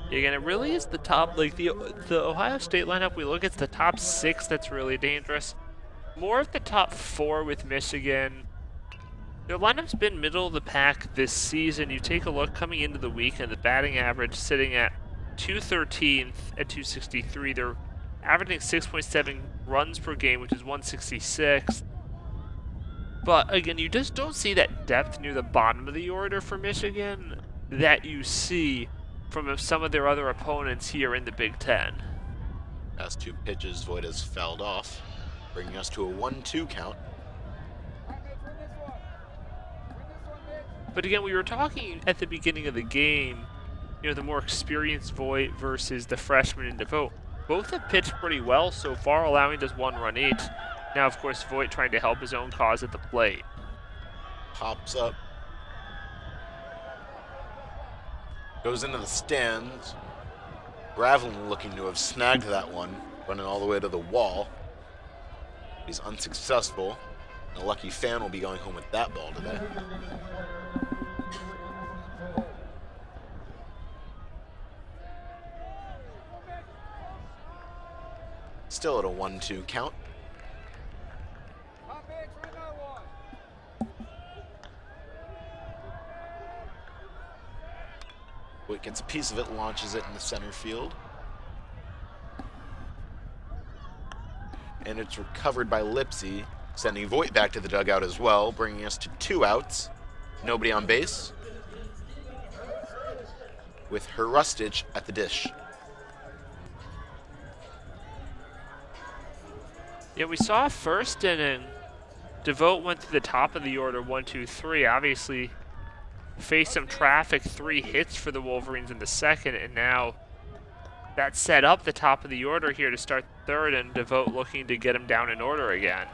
Again, it really is the top, like the Ohio State lineup, we look at the top 6 that's really dangerous. More of the top 4 with Michigan. Their lineup's been middle of the pack this season. You take a look coming into the weekend, the batting average sitting at 213th at 263. They're averaging 6.7 runs per game, which is 166. But again, you just don't see that depth near the bottom of the order for Michigan that you see from some of their other opponents here in the Big Ten. Past 2 pitches, Voigt has fouled off, bringing us to a 1-2 count. But again, we were talking at the beginning of the game, you know, the more experienced Voigt versus the freshman in Devote. Both have pitched pretty well so far, allowing just 1 run each. Now, of course, Voigt trying to help his own cause at the plate. Pops up. Goes into the stands. Gravelin looking to have snagged that one, running all the way to the wall. He's unsuccessful. A lucky fan will be going home with that ball today. Still at a 1-2 count. Hot mix, we know one. Voigt gets a piece of it, launches it in the center field. And it's recovered by Lipsy, sending Voigt back to the dugout as well, bringing us to 2 outs. Nobody on base. With Hrustic at the dish. Yeah, we saw first inning. DeVote went to the top of the order, 1, 2, 3. Obviously, faced some traffic, 3 hits for the Wolverines in the second, and now that set up the top of the order here to start the third, and DeVote looking to get him down in order again.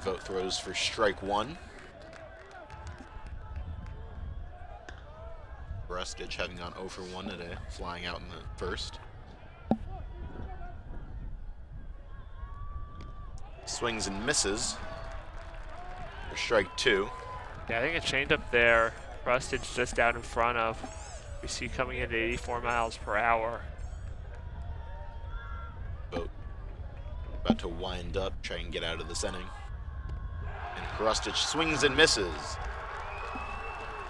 DeVote throws for strike 1. Hrustic having gone 0 for 1 today, flying out in the first. Swings and misses for strike 2. Yeah, I think a changeup there. Rustage just out in front of. We see coming in at 84 miles per hour. Vogt about to wind up, try and get out of this inning. And Hrustic swings and misses,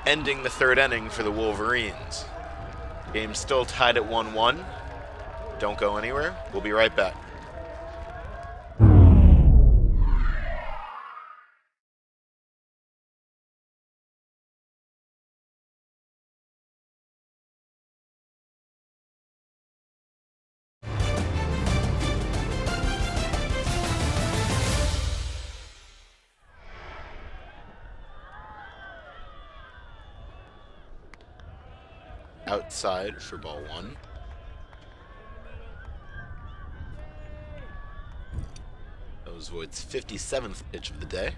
ending the third inning for the Wolverines. Game still tied at 1-1. Don't go anywhere. We'll be right back. Outside for ball 1. That was Voigt's 57th pitch of the day.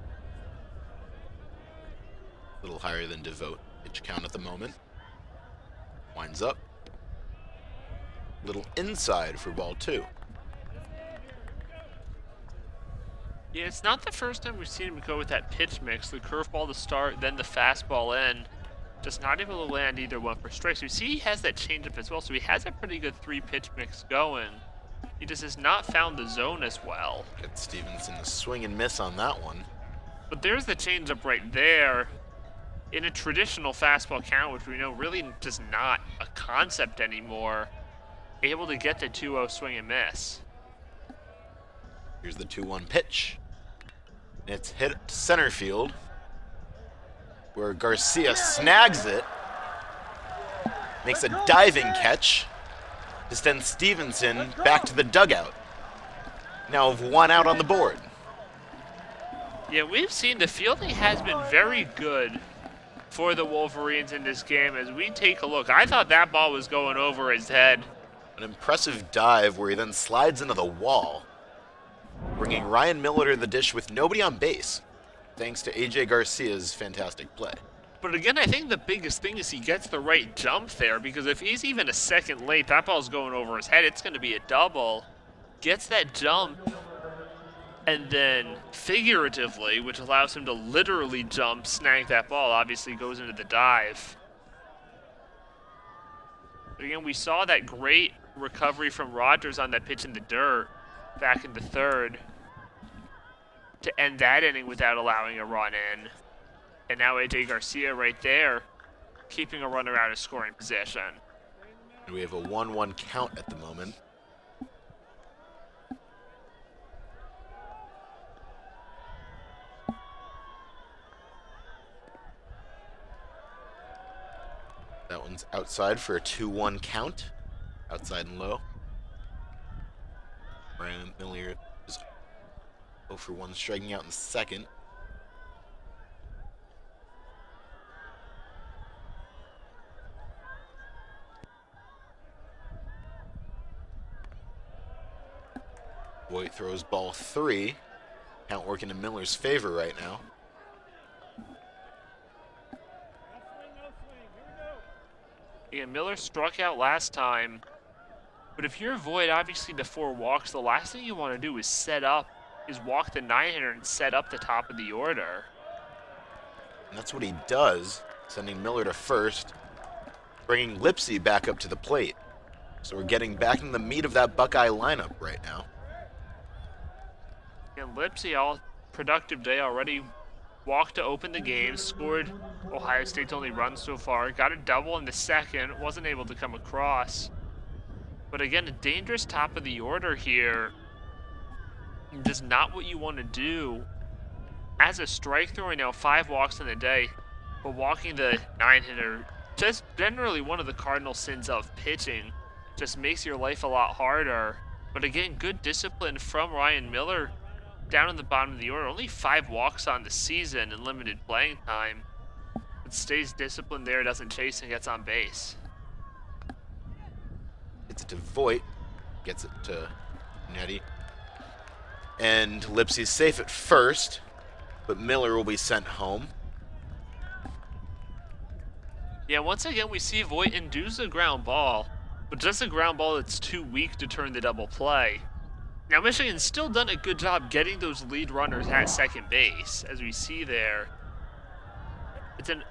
A little higher than DeVote pitch count at the moment. Winds up. Little inside for ball 2. Yeah, it's not the first time we've seen him go with that pitch mix. The curveball to start, then the fastball in. Just not able to land either one for strikes. We see he has that changeup as well, so he has a pretty good 3-pitch mix going. He just has not found the zone as well. Get Stevenson to swing and miss on that one. But there's the changeup right there in a traditional fastball count, which we know really just not a concept anymore. Able to get the 2-0 swing and miss. Here's the 2-1 pitch. It's hit to center field, where Garcia snags it, makes a diving catch to send Stevenson back to the dugout. Now with 1 out on the board. Yeah, we've seen the fielding has been very good for the Wolverines in this game. As we take a look, I thought that ball was going over his head. An impressive dive where he then slides into the wall, bringing Ryan Miller to the dish with nobody on base, thanks to AJ Garcia's fantastic play. But again, I think the biggest thing is he gets the right jump there, because if he's even a second late, that ball's going over his head. It's going to be a double. Gets that jump, and then figuratively, which allows him to literally jump, snag that ball, obviously goes into the dive. But again, we saw that great recovery from Rogers on that pitch in the dirt back in the third to end that inning without allowing a run in. And now AJ Garcia right there, keeping a runner out of scoring position. And we have a 1-1 count at the moment. That one's outside for a 2-1 count. Outside and low. Ryan Miller is 0 for 1, striking out in the second. Voigt throws ball 3, Count working in Miller's favor right now. Yeah, Miller struck out last time. But if you're Voigt, obviously the 4 walks, the last thing you want to do is walk the 9-hitter and set up the top of the order. And that's what he does, sending Miller to first, bringing Lipsy back up to the plate. So we're getting back in the meat of that Buckeye lineup right now. And Lipsy, all productive day already, walked to open the game, scored Ohio State's only run so far, got a double in the second, wasn't able to come across. But again, a dangerous top of the order here. Just not what you want to do. As a strike thrower now, 5 walks in the day, but walking the 9-hitter, just generally one of the cardinal sins of pitching, just makes your life a lot harder. But again, good discipline from Ryan Miller down in the bottom of the order. Only 5 walks on the season and limited playing time. But stays disciplined there, doesn't chase, and gets on base. Gets it to Voigt, gets it to Nettie. And Lipsy's safe at first, but Miller will be sent home. Yeah, once again, we see Voigt induce a ground ball, but just a ground ball that's too weak to turn the double play. Now, Michigan's still done a good job getting those lead runners at second base, as we see there.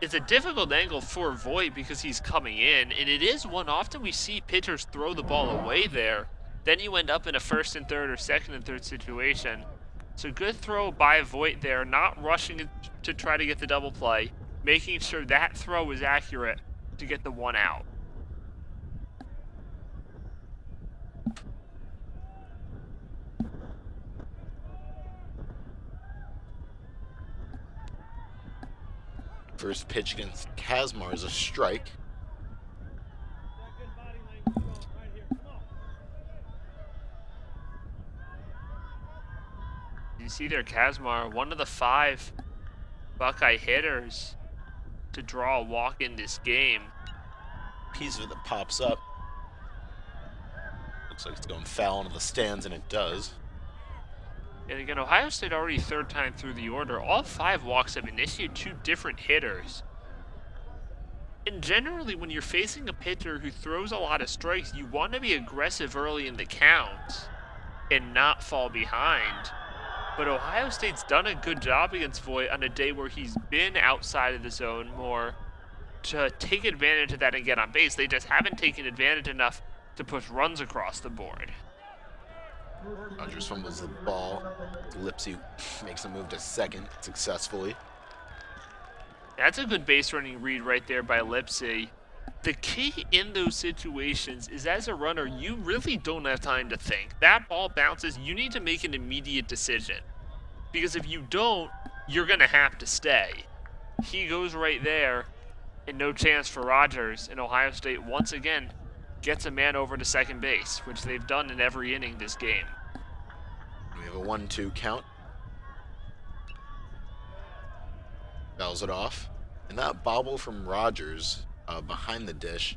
It's a difficult angle for Voigt because he's coming in, and it is one often we see pitchers throw the ball away there. Then you end up in a first and third or second and third situation. So good throw by Voigt there, not rushing to try to get the double play, making sure that throw is accurate to get the 1 out. First pitch against Kazmar is a strike. You see there, Kazmar, one of the 5 Buckeye hitters to draw a walk in this game. Piece of it that pops up. Looks like it's going foul into the stands, and it does. And again, Ohio State already 3rd time through the order. All 5 walks have been issued to different hitters. And generally, when you're facing a pitcher who throws a lot of strikes, you want to be aggressive early in the count and not fall behind. But Ohio State's done a good job against Voigt on a day where he's been outside of the zone more to take advantage of that and get on base. They just haven't taken advantage enough to push runs across the board. Rogers fumbles the ball. Lipsy makes a move to second successfully. That's a good base running read right there by Lipsy. The key in those situations is, as a runner, you really don't have time to think. That ball bounces, you need to make an immediate decision. Because if you don't, you're going to have to stay. He goes right there, and no chance for Rogers. And Ohio State, once again, gets a man over to second base, which they've done in every inning this game. We have a 1-2 count. Fouls it off. And that bobble from Rogers behind the dish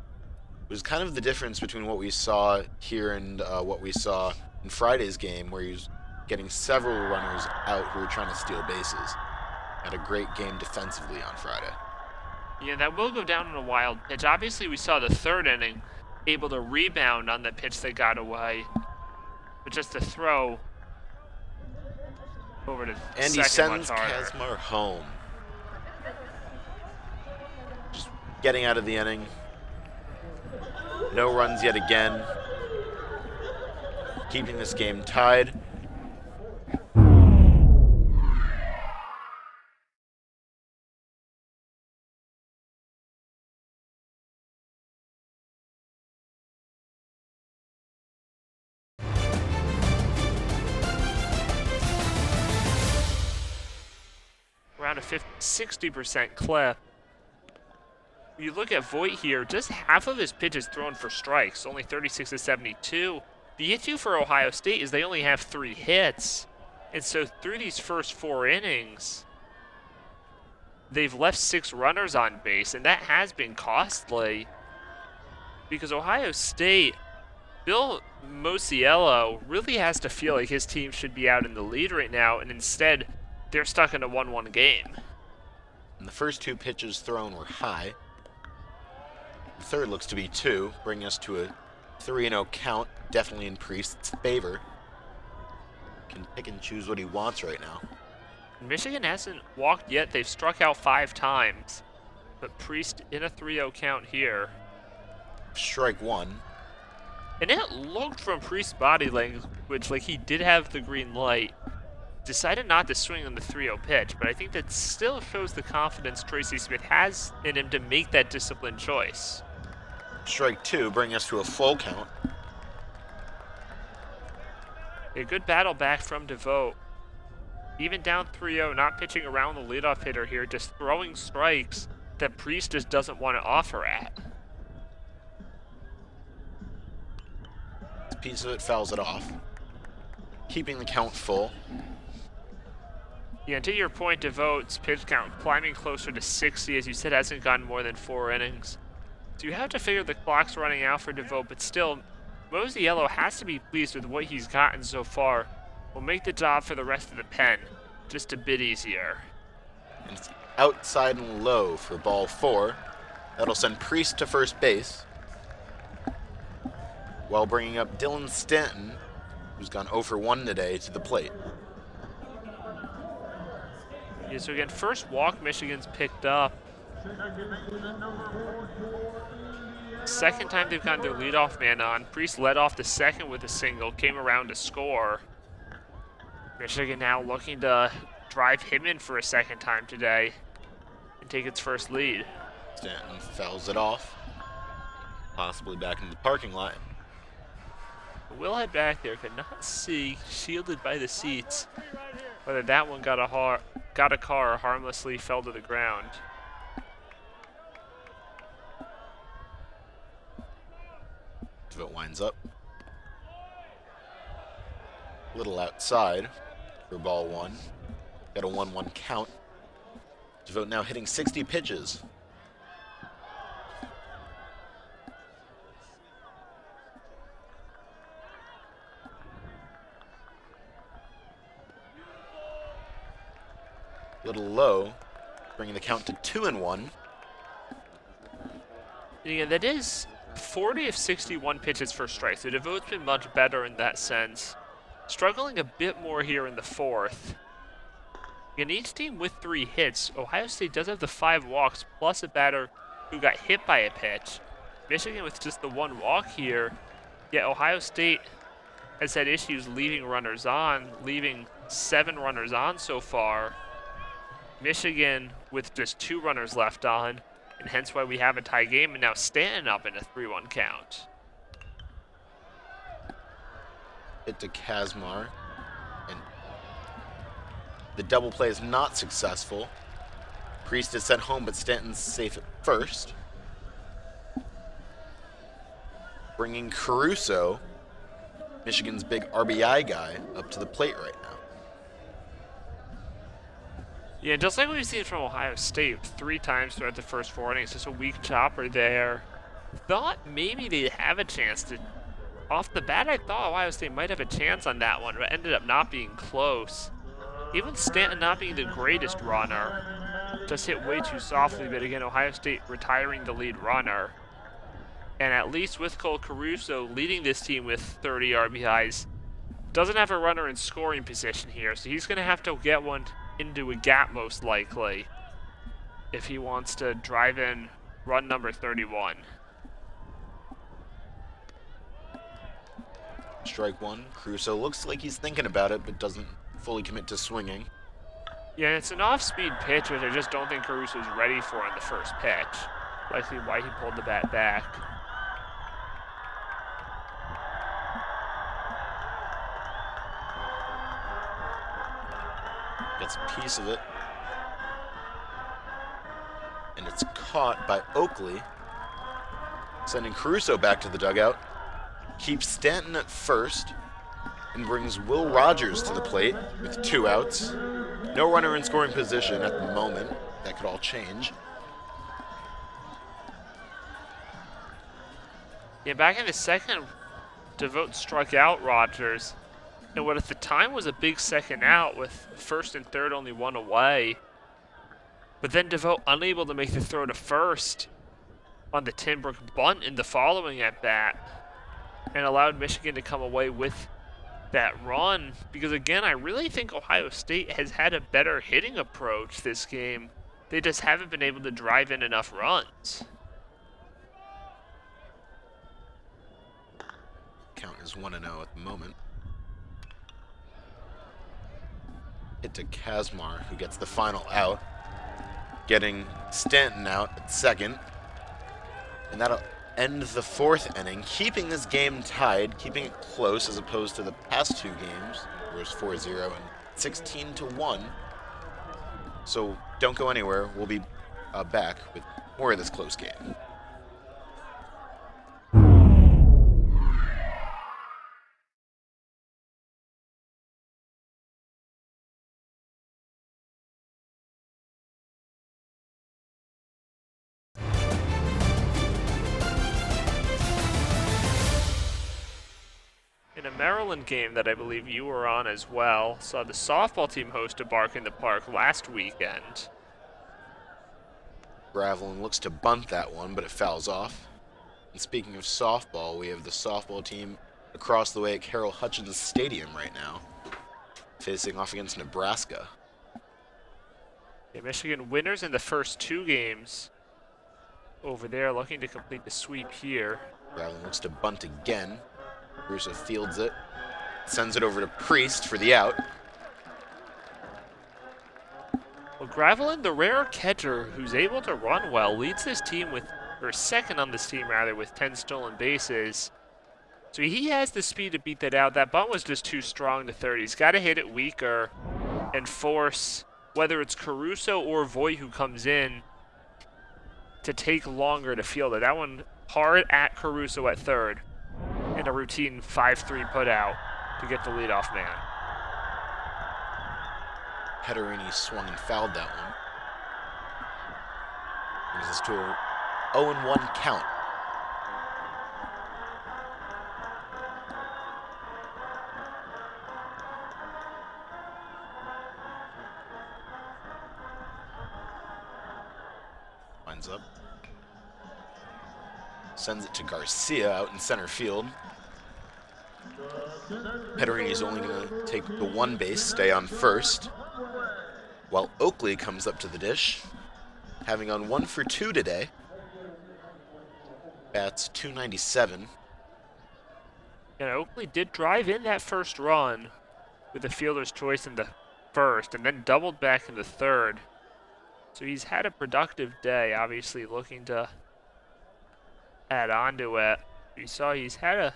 was kind of the difference between what we saw here and what we saw in Friday's game, where he was getting several runners out who were trying to steal bases. Had a great game defensively on Friday. Yeah, that will go down in a wild pitch. Obviously, we saw the 3rd inning able to rebound on the pitch that got away. But just to throw over to and he sends Kazmar home. Just getting out of the inning. No runs yet again. Keeping this game tied. Around a 60% clip. You look at Voigt here, just half of his pitches thrown for strikes, only 36 to 72. The issue for Ohio State is they only have 3 hits. And so through these first 4 innings, they've left 6 runners on base, and that has been costly. Because Ohio State Bill Mosiello really has to feel like his team should be out in the lead right now, and instead they're stuck in a 1-1 game. And the first 2 pitches thrown were high. The third looks to be 2, bringing us to a 3-0 count, definitely in Priest's favor. Can pick and choose what he wants right now. Michigan hasn't walked yet. They've struck out 5 times, but Priest in a 3-0 count here. Strike 1. And it looked from Priest's body language like he did have the green light. Decided not to swing on the 3-0 pitch, but I think that still shows the confidence Tracy Smith has in him to make that disciplined choice. Strike 2, bringing us to a full count. A good battle back from DeVoe. Even down 3-0, not pitching around the leadoff hitter here, just throwing strikes that Priest just doesn't want to offer at. A piece of it fouls it off, keeping the count full. Yeah, and to your point, DeVoe's pitch count climbing closer to 60, as you said, hasn't gotten more than 4 innings. So you have to figure the clock's running out for DeVoe, but still, Mosiello has to be pleased with what he's gotten so far. Will make the job for the rest of the pen just a bit easier. And it's outside and low for ball 4. That'll send Priest to first base, while bringing up Dylan Stanton, who's gone 0 for 1 today, to the plate. Yeah, so again, first walk Michigan's picked up. Second time they've gotten their leadoff man on. Priest led off the second with a single, came around to score. Michigan now looking to drive him in for a second time today and take its first lead. Stanton fouls it off, possibly back into the parking lot. We'll head back there. Could not see, shielded by the seats, whether that one got a car or harmlessly fell to the ground. DeVoe winds up. Little outside for ball 1. Got a 1-1 count. DeVoe now hitting 60 pitches. Little low, bringing the count to 2-1. Yeah, that is 40 of 61 pitches for strikes. So DeVoe's been much better in that sense. Struggling a bit more here in the 4th. In each team with 3 hits, Ohio State does have the 5 walks plus a batter who got hit by a pitch. Michigan with just the 1 walk here. Yet Ohio State has had issues leaving runners on, leaving 7 runners on so far. Michigan with just 2 runners left on, and hence why we have a tie game, and now Stanton up in a 3-1 count. Hit to Kazmar, and the double play is not successful. Priest is sent home, but Stanton's safe at first. Bringing Caruso, Michigan's big RBI guy, up to the plate right now. Yeah, just like we've seen from Ohio State 3 times throughout the first 4 innings, just a weak chopper there. Thought maybe they'd have a chance to. Off the bat, I thought Ohio State might have a chance on that one, but ended up not being close. Even Stanton not being the greatest runner, just hit way too softly, but again, Ohio State retiring the lead runner. And at least with Cole Caruso leading this team with 30 RBIs, doesn't have a runner in scoring position here, so he's going to have to get one into a gap most likely if he wants to drive in run number 31. Strike 1. Caruso looks like he's thinking about it, but doesn't fully commit to swinging. Yeah, it's an off-speed pitch, which I just don't think Caruso's ready for on the first pitch. Likely why he pulled the bat back. Gets a piece of it. And it's caught by Oakley, sending Caruso back to the dugout. Keeps Stanton at first and brings Will Rogers to the plate with 2 outs. No runner in scoring position at the moment. That could all change. Yeah, back in the second, DeVote struck out Rogers, and what at the time was a big second out with first and third only one away. But then DeVote unable to make the throw to first on the Timbrook bunt in the following at bat, and allowed Michigan to come away with that run. Because again, I really think Ohio State has had a better hitting approach this game. They just haven't been able to drive in enough runs. Count is 1-0 at the moment. Hit to Kazmar, who gets the final out, getting Stanton out at second. And that'll end the fourth inning, keeping this game tied, keeping it close as opposed to the past two games, where it was 4-0 and 16-1. So don't go anywhere. We'll be back with more of this close game. In a Maryland game that I believe you were on as well, saw the softball team host a Bark in the Park last weekend. Gravelin looks to bunt that one, but it fouls off. And speaking of softball, we have the softball team across the way at Carroll Hutchins Stadium right now, facing off against Nebraska. Yeah, Michigan winners in the first two games over there, looking to complete the sweep here. Gravelin looks to bunt again. Caruso fields it, sends it over to Priest for the out. Well, Gravelin, the rare catcher who's able to run well, leads this team with, or second on this team rather, with 10 stolen bases. So he has the speed to beat that out. That bunt was just too strong to third. He's got to hit it weaker and force, whether it's Caruso or Voigt who comes in, to take longer to field it. That one hard at Caruso at third. And a routine 5-3 put out to get the leadoff man. Pederini swung and fouled that one. Brings us to a 0-1 count. Winds up. Sends it to Garcia out in center field. Pederini's only going to take the one base, stay on first, while Oakley comes up to the dish, having on 1 for 2 today. Bats .297. And Oakley did drive in that first run with a fielder's choice in the first, and then doubled back in the third. So he's had a productive day, obviously looking to add on to it. You saw he's had a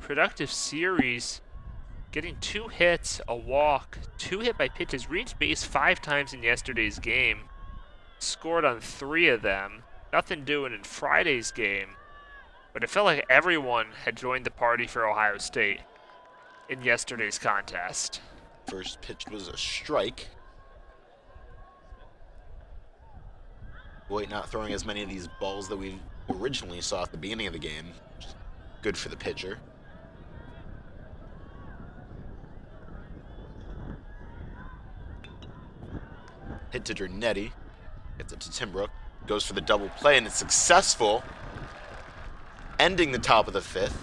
productive series, getting 2 hits, a walk, 2 hit by pitches, reached base 5 times in yesterday's game, scored on 3 of them. Nothing doing in Friday's game, but it felt like everyone had joined the party for Ohio State in yesterday's contest. First pitch was a strike. Voigt not throwing as many of these balls that we originally saw at the beginning of the game. Which is good for the pitcher. Hit to Dernetti. Gets it to Timbrook. Goes for the double play, and it's successful. Ending the top of the 5th.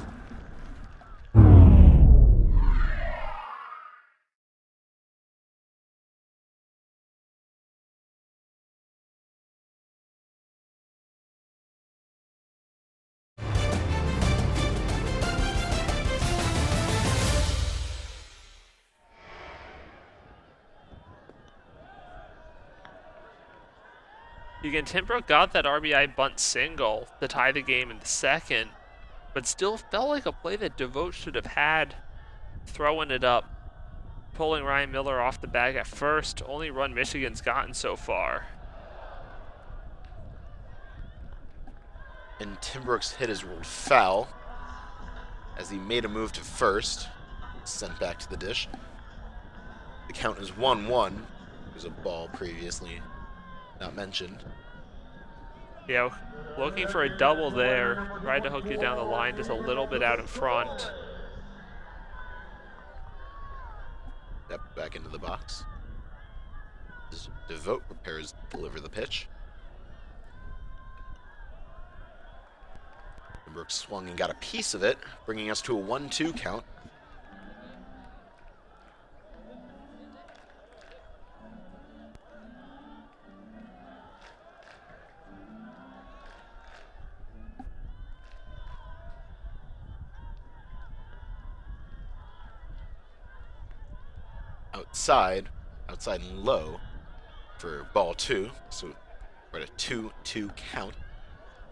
Again, Timbrook got that RBI bunt single to tie the game in the second, but still felt like a play that DeVote should have had, throwing it up, pulling Ryan Miller off the bag at first. Only run Michigan's gotten so far. And Timbrook's hit is ruled foul as he made a move to first, sent back to the dish. The count is 1-1. There's a ball previously not mentioned. Yeah, looking for a double there. Tried to hook you down the line just a little bit out in front. Step back into the box. As Devote prepares to deliver the pitch. Brooks swung and got a piece of it, bringing us to a 1-2 count. Outside and low for ball 2, so we're at a 2-2 count.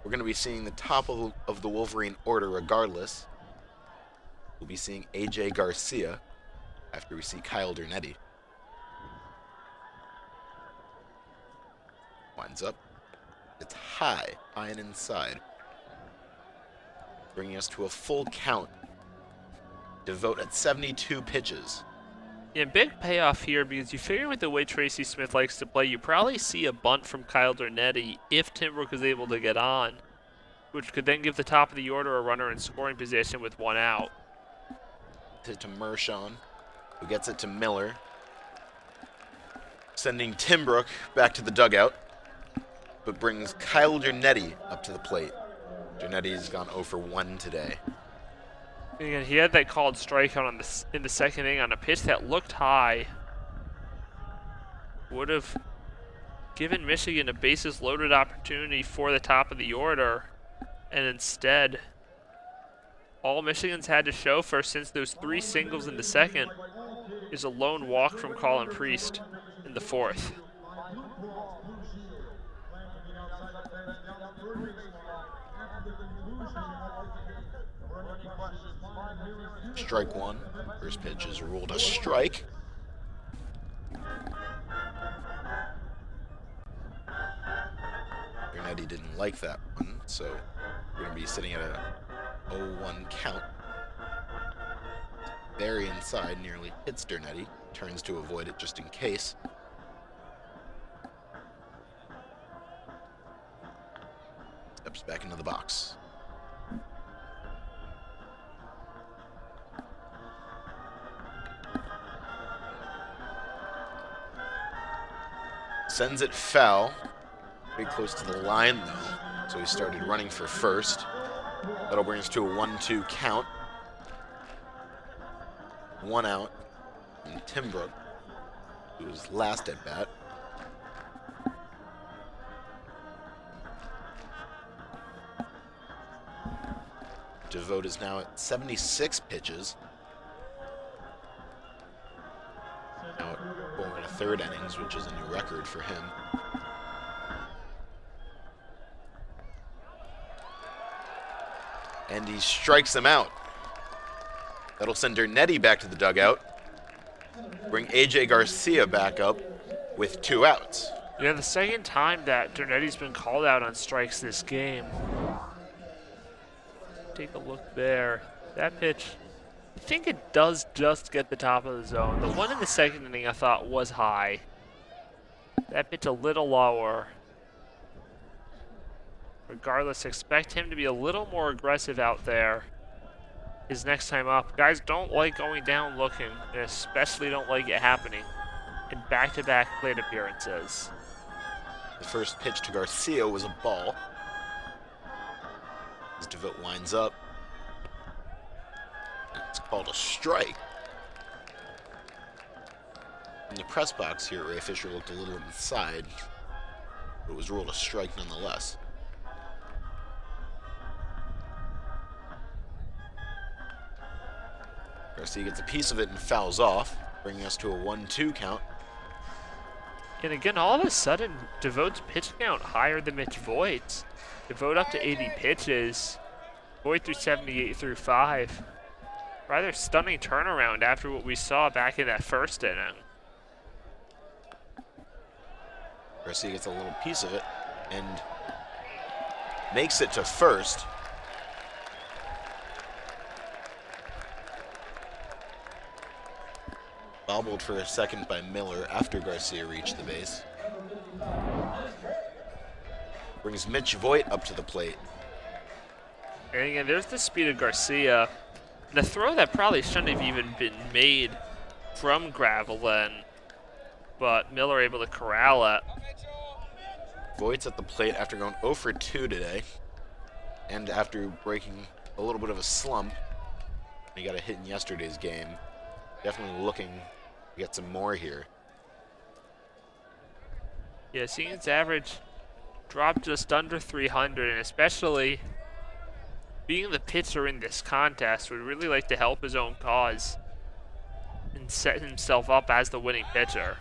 We're going to be seeing the top of the Wolverine order regardless. We'll be seeing AJ Garcia after we see Kyle Dernetti. Winds up. It's high and inside. Bringing us to a full count. Devote at 72 pitches. Yeah, big payoff here because you figure with the way Tracy Smith likes to play, you probably see a bunt from Kyle Dernetti if Tim Brook is able to get on, which could then give the top of the order a runner in scoring position with 1 out. To Mershon, who gets it to Miller, sending Tim Brook back to the dugout, but brings Kyle Dernetti up to the plate. Dernetti's gone 0 for 1 today. Again, he had that called strikeout in the second inning on a pitch that looked high. Would have given Michigan a bases-loaded opportunity for the top of the order, and instead, all Michigan's had to show for since those 3 singles in the second is a lone walk from Colin Priest in the 4th. Strike 1. First pitch is ruled a strike. Dernetti didn't like that one, so we're going to be sitting at a 0-1 count. Very inside, nearly hits Dernetti. Turns to avoid it just in case. Steps back into the box. Sends it foul. Pretty close to the line, though. So he started running for first. That'll bring us to a 1-2 count. 1 out. And Tim Brook, who was last at bat. Devote is now at 76 pitches. Now at 4 1/3 innings, which is a new record for him. And he strikes him out. That'll send Dernetti back to the dugout. Bring AJ Garcia back up with 2 outs. Yeah, the second time that Dernetti's been called out on strikes this game. Take a look there. That pitch, I think it does just get the top of the zone. The one in the second inning I thought was high. That pitch a little lower. Regardless, expect him to be a little more aggressive out there his next time up. Guys don't like going down looking, and especially don't like it happening in back-to-back plate appearances. The first pitch to Garcia was a ball. As Devote winds up. It's called a strike. In the press box here, Ray Fisher looked a little inside, but it was ruled a strike nonetheless. Garcia gets a piece of it and fouls off, bringing us to a 1-2 count. And again, all of a sudden, Devote's pitch count higher than Mitch Voigt's. Devote up to 80 pitches. Voigt through 78 through 5. Rather stunning turnaround after what we saw back in that first inning. Garcia gets a little piece of it and makes it to first. Bobbled for a second by Miller after Garcia reached the base. Brings Mitch Voigt up to the plate. And again, there's the speed of Garcia. And a throw that probably shouldn't have even been made from Gravelin, but Miller able to corral it. Voigt's at the plate after going 0 for 2 today, and after breaking a little bit of a slump. He got a hit in yesterday's game. Definitely looking to get some more here. Yeah, seeing its average drop just under 300, and especially being the pitcher in this contest, would really like to help his own cause and set himself up as the winning pitcher.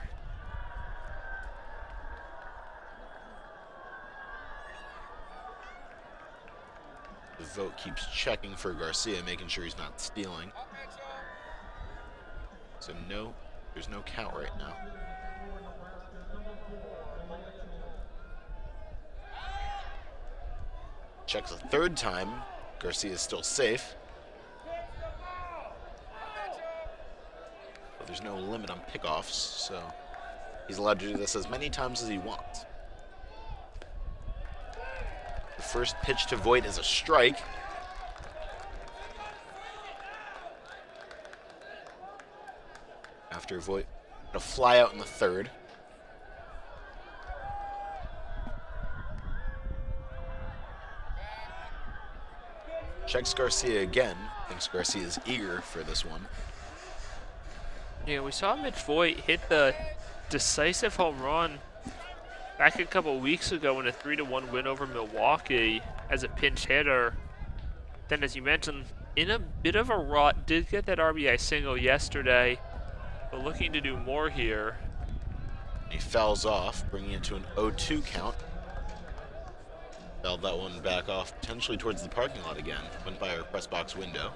The vote keeps checking for Garcia, making sure he's not stealing. So no, there's no count right now. Checks a third time. Garcia is still safe. But there's no limit on pickoffs, so he's allowed to do this as many times as he wants. The first pitch to Voigt is a strike. After Voigt, a fly out in the third. Checks Garcia again. Thinks Garcia is eager for this one. Yeah, we saw Mitch Voigt hit the decisive home run back a couple weeks ago in a 3-1 win over Milwaukee as a pinch hitter. Then, as you mentioned, in a bit of a rut, did get that RBI single yesterday, but looking to do more here. He fouls off, bringing it to an 0-2 count. Fouled that one back off, potentially towards the parking lot again. Went by our press box window.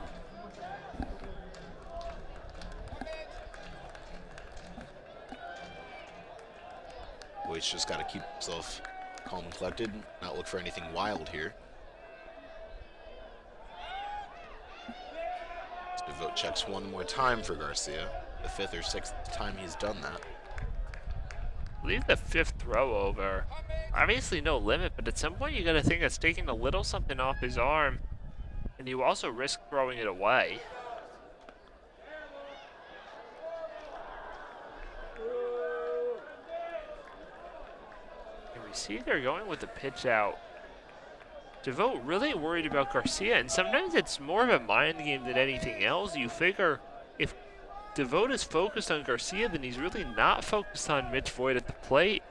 Voigt's just got to keep himself calm and collected, not look for anything wild here. So Vogt checks one more time for Garcia. The 5th or 6th time he's done that. I believe the 5th throw over. Obviously no limit, but at some point you got to think it's taking a little something off his arm, and you also risk throwing it away. And we see they're going with the pitch out. DeVoe really worried about Garcia, and sometimes it's more of a mind game than anything else. You figure if DeVoe is focused on Garcia, then he's really not focused on Mitch Voigt at the plate.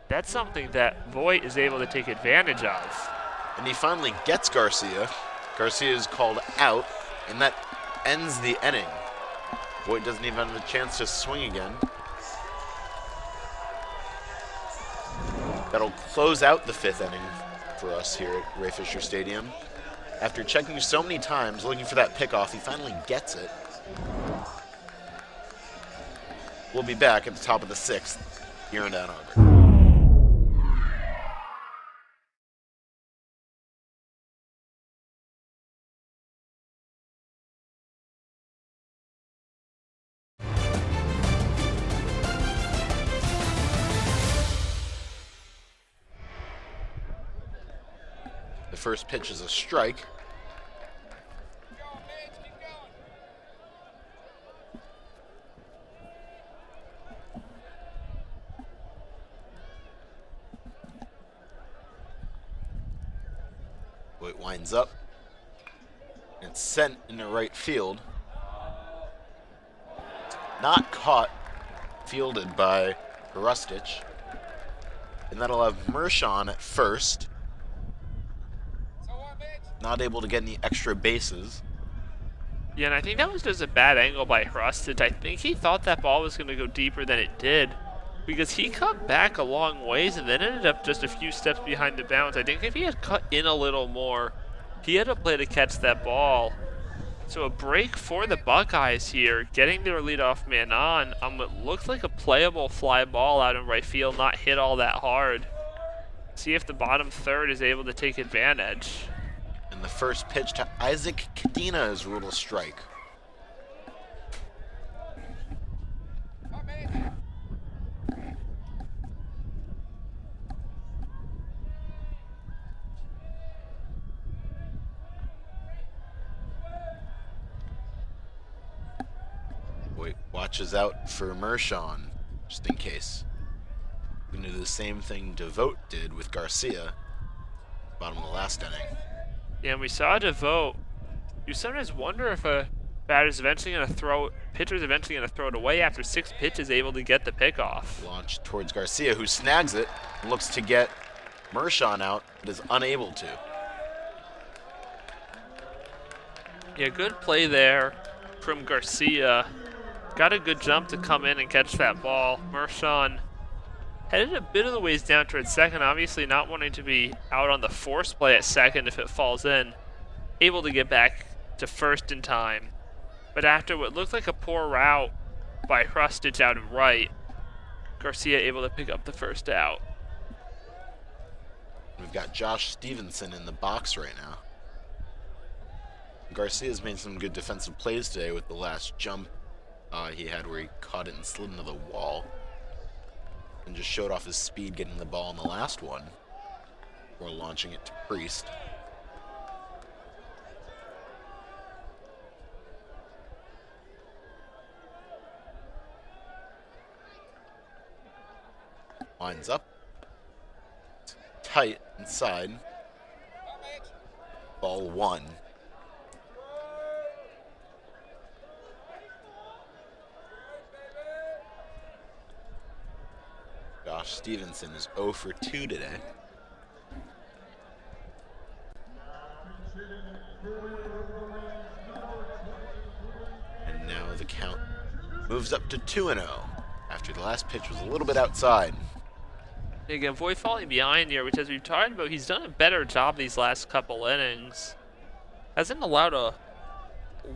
That's something that Voigt is able to take advantage of. And he finally gets Garcia. Garcia is called out, and that ends the inning. Voigt doesn't even have a chance to swing again. That'll close out the 5th inning for us here at Ray Fisher Stadium. After checking so many times, looking for that pickoff, he finally gets it. We'll be back at the top of the 6th here in Ann Arbor. The first pitch is a strike. Voigt winds up. And it's sent into right field. Not caught, fielded by Rustic. And that'll have Mershon at first. Not able to get any extra bases. Yeah, and I think that was just a bad angle by Rustic. I think he thought that ball was going to go deeper than it did, because he cut back a long ways and then ended up just a few steps behind the bounce. I think if he had cut in a little more, he had a play to catch that ball. So a break for the Buckeyes here, getting their leadoff man on what looked like a playable fly ball out in right field, not hit all that hard. See if the bottom third is able to take advantage. And the first pitch to Isaac Cadena is ruled a strike. Pitch is out for Mershon, just in case. We can do the same thing DeVote did with Garcia, bottom of the last inning. Yeah, and we saw DeVote. You sometimes wonder if a batter's eventually going to pitcher's eventually going to throw it away after 6 pitches, able to get the pickoff. Launch towards Garcia, who snags it and looks to get Mershon out, but is unable to. Yeah, good play there from Garcia. Got a good jump to come in and catch that ball. Mershon headed a bit of the ways down towards second, obviously not wanting to be out on the force play at second if it falls in. Able to get back to first in time. But after what looked like a poor route by Hrustic out and right, Garcia able to pick up the first out. We've got Josh Stevenson in the box right now. Garcia's made some good defensive plays today with the last jump he had where he caught it and slid into the wall. And just showed off his speed getting the ball in the last one before launching it to Priest. Lines up. Tight inside. Ball 1. Josh Stevenson is 0 for 2 today. And now the count moves up to 2-0 after the last pitch was a little bit outside. Again, Voigt falling behind here, which as we've talked about, he's done a better job these last couple innings. Hasn't allowed a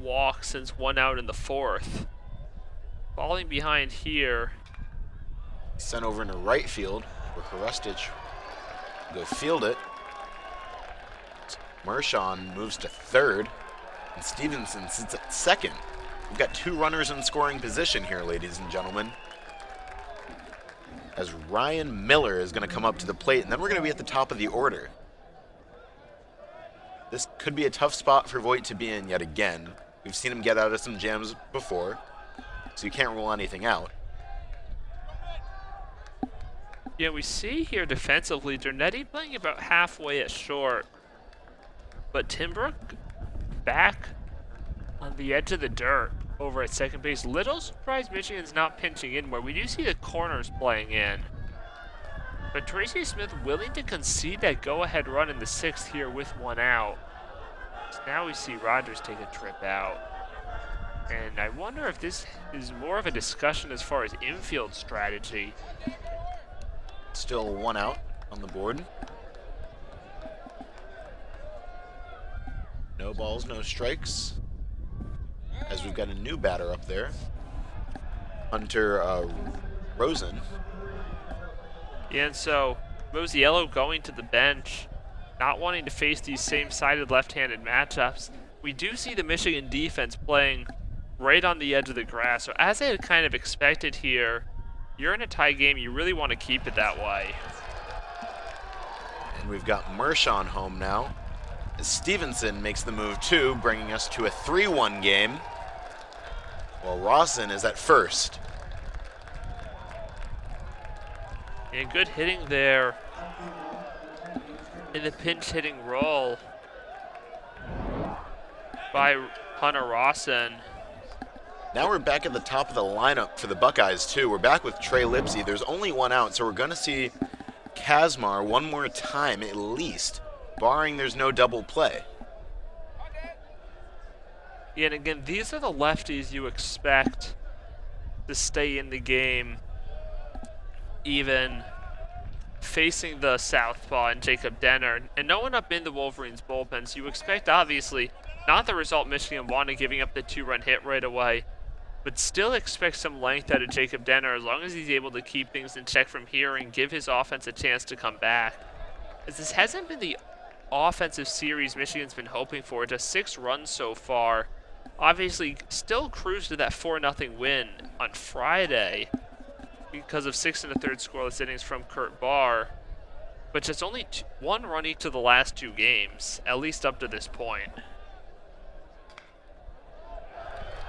walk since 1 out in the 4th. Falling behind here. Sent over into right field where Hrustic will go field it. Mershon moves to third, and Stevenson sits at second. We've got 2 runners in scoring position here, ladies and gentlemen, as Ryan Miller is going to come up to the plate, and then we're going to be at the top of the order. This could be a tough spot for Voigt to be in yet again. We've seen him get out of some jams before, so you can't rule anything out. Yeah, we see here defensively, Dernetti playing about halfway at short, but Timbrook back on the edge of the dirt over at second base. Little surprised Michigan's not pinching in more. We do see the corners playing in, but Tracy Smith willing to concede that go-ahead run in the 6th here with 1 out. So now we see Rogers take a trip out, and I wonder if this is more of a discussion as far as infield strategy. Still 1 out on the board. No balls, no strikes. As we've got a new batter up there, Hunter Rosen. Yeah, and so Mosiello going to the bench, not wanting to face these same-sided left-handed matchups. We do see the Michigan defense playing right on the edge of the grass. So as I had kind of expected here, you're in a tie game, you really want to keep it that way. And we've got Mershon home now, as Stevenson makes the move too, bringing us to a 3-1 game, while Rawson is at first. And good hitting there in the pinch hitting role by Hunter Rawson. Now we're back at the top of the lineup for the Buckeyes too. We're back with Trey Lipsy. There's only 1 out, so we're going to see Kazmar one more time at least, barring there's no double play. Yeah, and again, these are the lefties you expect to stay in the game, even facing the southpaw and Jacob Denner. And no one up in the Wolverines bullpen, so you expect, obviously, not the result Michigan wanted, giving up the 2-run hit right away, but still expect some length out of Jacob Denner as long as he's able to keep things in check from here and give his offense a chance to come back. As this hasn't been the offensive series Michigan's been hoping for, just 6 runs so far. Obviously, still cruised to that 4-0 win on Friday because of 6 1/3 scoreless innings from Kurt Barr, but just only 1 run each of the last 2 games, at least up to this point.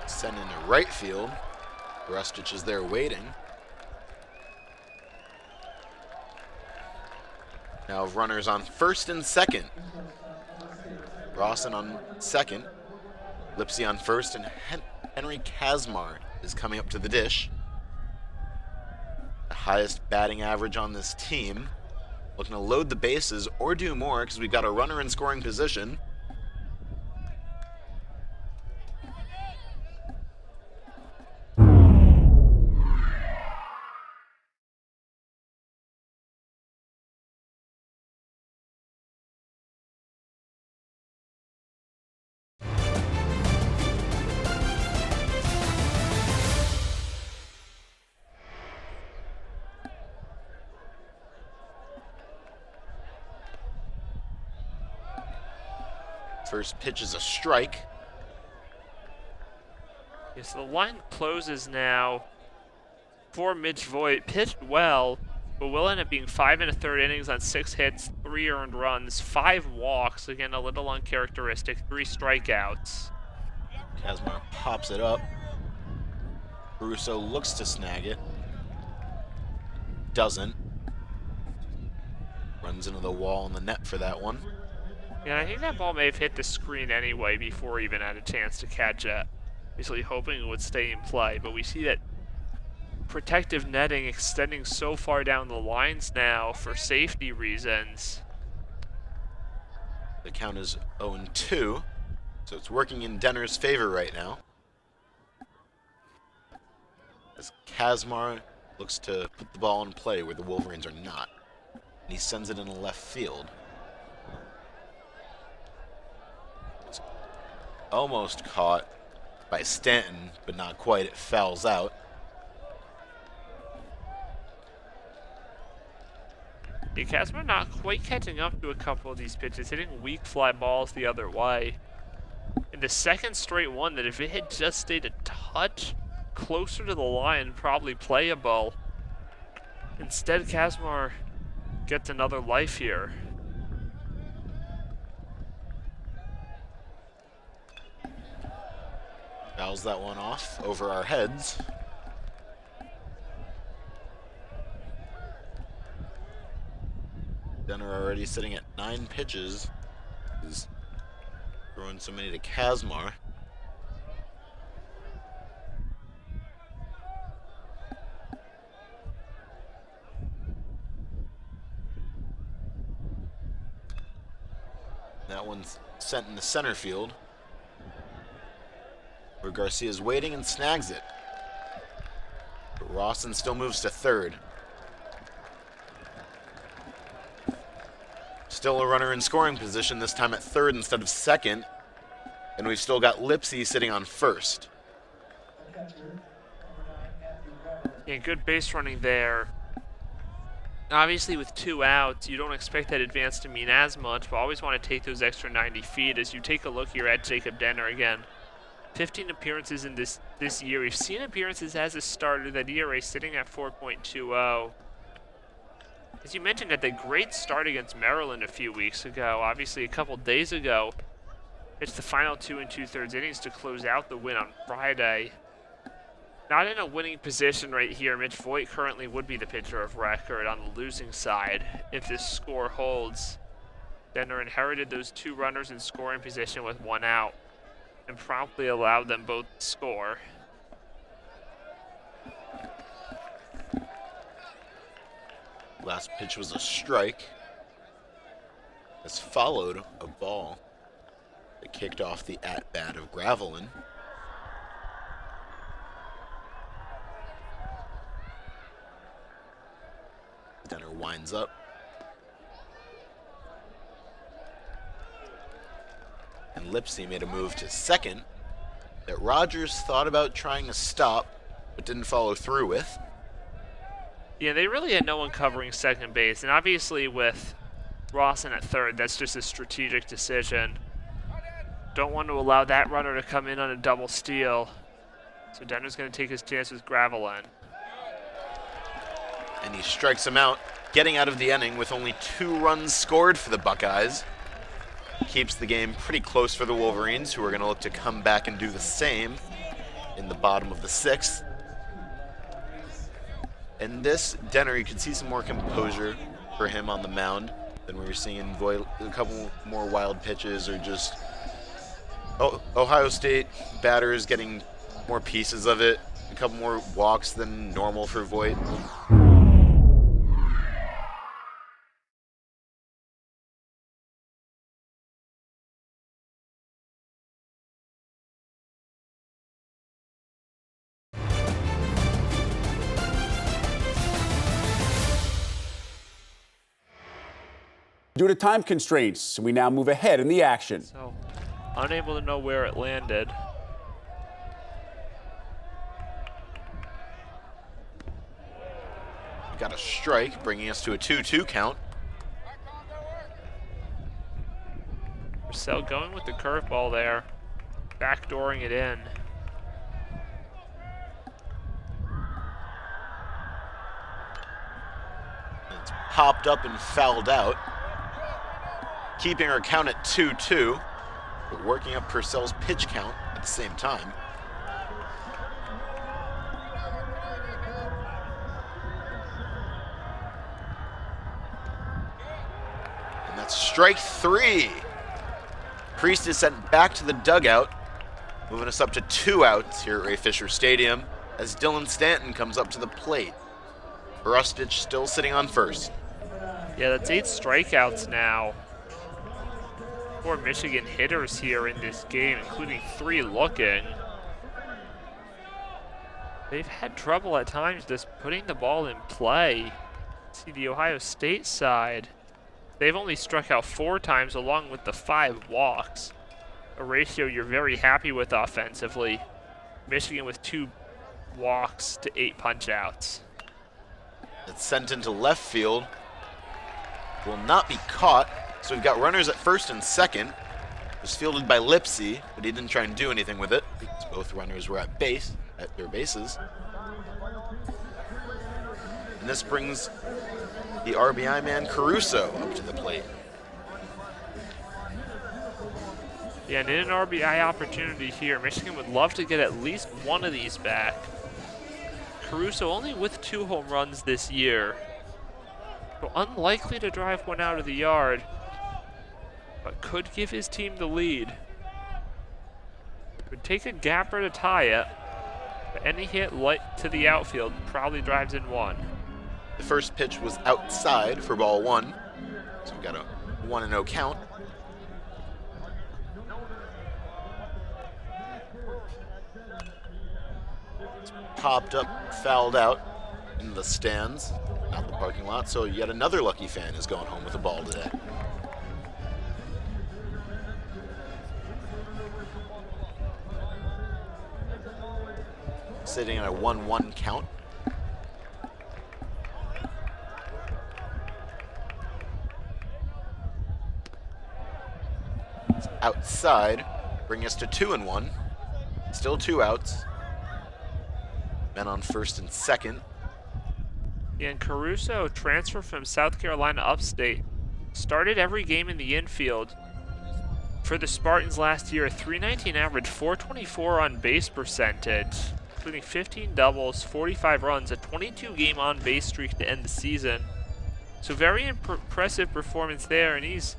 Sent into right field, Rustich is there waiting. Now runners on first and second. Rawson on second. Lipsy on first, and Henry Kazmar is coming up to the dish. The highest batting average on this team. Looking to load the bases or do more because we've got a runner in scoring position. First pitch is a strike. Yes, the line closes now for Mitch Voigt. Pitched well, but will end up being 5 1/3 innings on 6 hits, 3 earned runs, 5 walks. Again, a little uncharacteristic. 3 strikeouts. Kazmar pops it up. Caruso looks to snag it. Doesn't. Runs into the wall in the net for that one. Yeah, I think that ball may have hit the screen anyway before he even had a chance to catch it. Basically hoping it would stay in play, but we see that protective netting extending so far down the lines now for safety reasons. The count is 0-2, so it's working in Denner's favor right now. As Kazmar looks to put the ball in play where the Wolverines are not, and he sends it into left field. It's almost caught by Stanton, but not quite. It fouls out. Yeah, Kazmar not quite catching up to a couple of these pitches, hitting weak fly balls the other way. In the second straight one that if it had just stayed a touch closer to the line, probably playable. Instead, Kazmar gets another life here. Fouls that one off over our heads. Denner already sitting at 9 pitches. He's throwing so many to Kazmar. That one's sent into center field, where Garcia's waiting and snags it. But Rawson still moves to third. Still a runner in scoring position, this time at third instead of second. And we've still got Lipsy sitting on first. Yeah, good base running there. Obviously, with 2 outs, you don't expect that advance to mean as much, but always want to take those extra 90 feet. As you take a look here at Jacob Denner again. 15 appearances in this year. We've seen appearances as a starter. That ERA sitting at 4.20. As you mentioned, had the great start against Maryland a few weeks ago. Obviously, a couple days ago, it's the final 2 2/3 innings to close out the win on Friday. Not in a winning position right here. Mitch Voigt currently would be the pitcher of record on the losing side if this score holds. Denner inherited those 2 runners in scoring position with 1 out and promptly allowed them both to score. Last pitch was a strike. This followed a ball that kicked off the at-bat of Gravelin. Denner winds up. And Lipsy made a move to second that Rogers thought about trying to stop, but didn't follow through with. Yeah, they really had no one covering second base, and obviously with Rawson at third, that's just a strategic decision. Don't want to allow that runner to come in on a double steal. So Denner's going to take his chance with Gravelin. And he strikes him out, getting out of the inning with only 2 runs scored for the Buckeyes. Keeps the game pretty close for the Wolverines, who are going to look to come back and do the same in the bottom of the 6th. And this Denner, you can see some more composure for him on the mound than we were seeing in Voight. A couple more wild pitches, or just Ohio State batters getting more pieces of it. A couple more walks than normal for Voight. Due to time constraints, we now move ahead in the action. So, unable to know where it landed. Got a strike, bringing us to a 2-2 count. Purcell going with the curveball there, backdooring it in. It's popped up and fouled out, keeping our count at 2-2, but working up Purcell's pitch count at the same time. And that's strike 3. Priest is sent back to the dugout, moving us up to 2 outs here at Ray Fisher Stadium as Dylan Stanton comes up to the plate. Rustich still sitting on first. Yeah, that's 8 strikeouts now. 4 Michigan hitters here in this game, including 3 looking. They've had trouble at times just putting the ball in play. See the Ohio State side. They've only struck out 4 times along with the 5 walks. A ratio you're very happy with offensively. Michigan with 2 walks to 8 punch-outs. It's sent into left field. Will not be caught. So we've got runners at first and second. It was fielded by Lipsy, but he didn't try and do anything with it because both runners were at their bases. And this brings the RBI man Caruso up to the plate. Yeah, and in an RBI opportunity here, Michigan would love to get at least one of these back. Caruso only with 2 home runs this year. So unlikely to drive one out of the yard, but could give his team the lead. Would take a gapper to tie it, but any hit light to the outfield probably drives in 1. The first pitch was outside for ball 1, so we've got a 1-0 count. It's popped up, fouled out in the stands, not the parking lot, so yet another lucky fan is going home with a ball today. Sitting at a 1-1 count. It's outside, bringing us to 2-1. Still 2 outs. Men on first and second. And Caruso, transfer from South Carolina upstate, started every game in the infield. For the Spartans last year, a .319 average, .424 on base percentage, including 15 doubles, 45 runs, a 22-game on-base streak to end the season. So very impressive performance there, and he's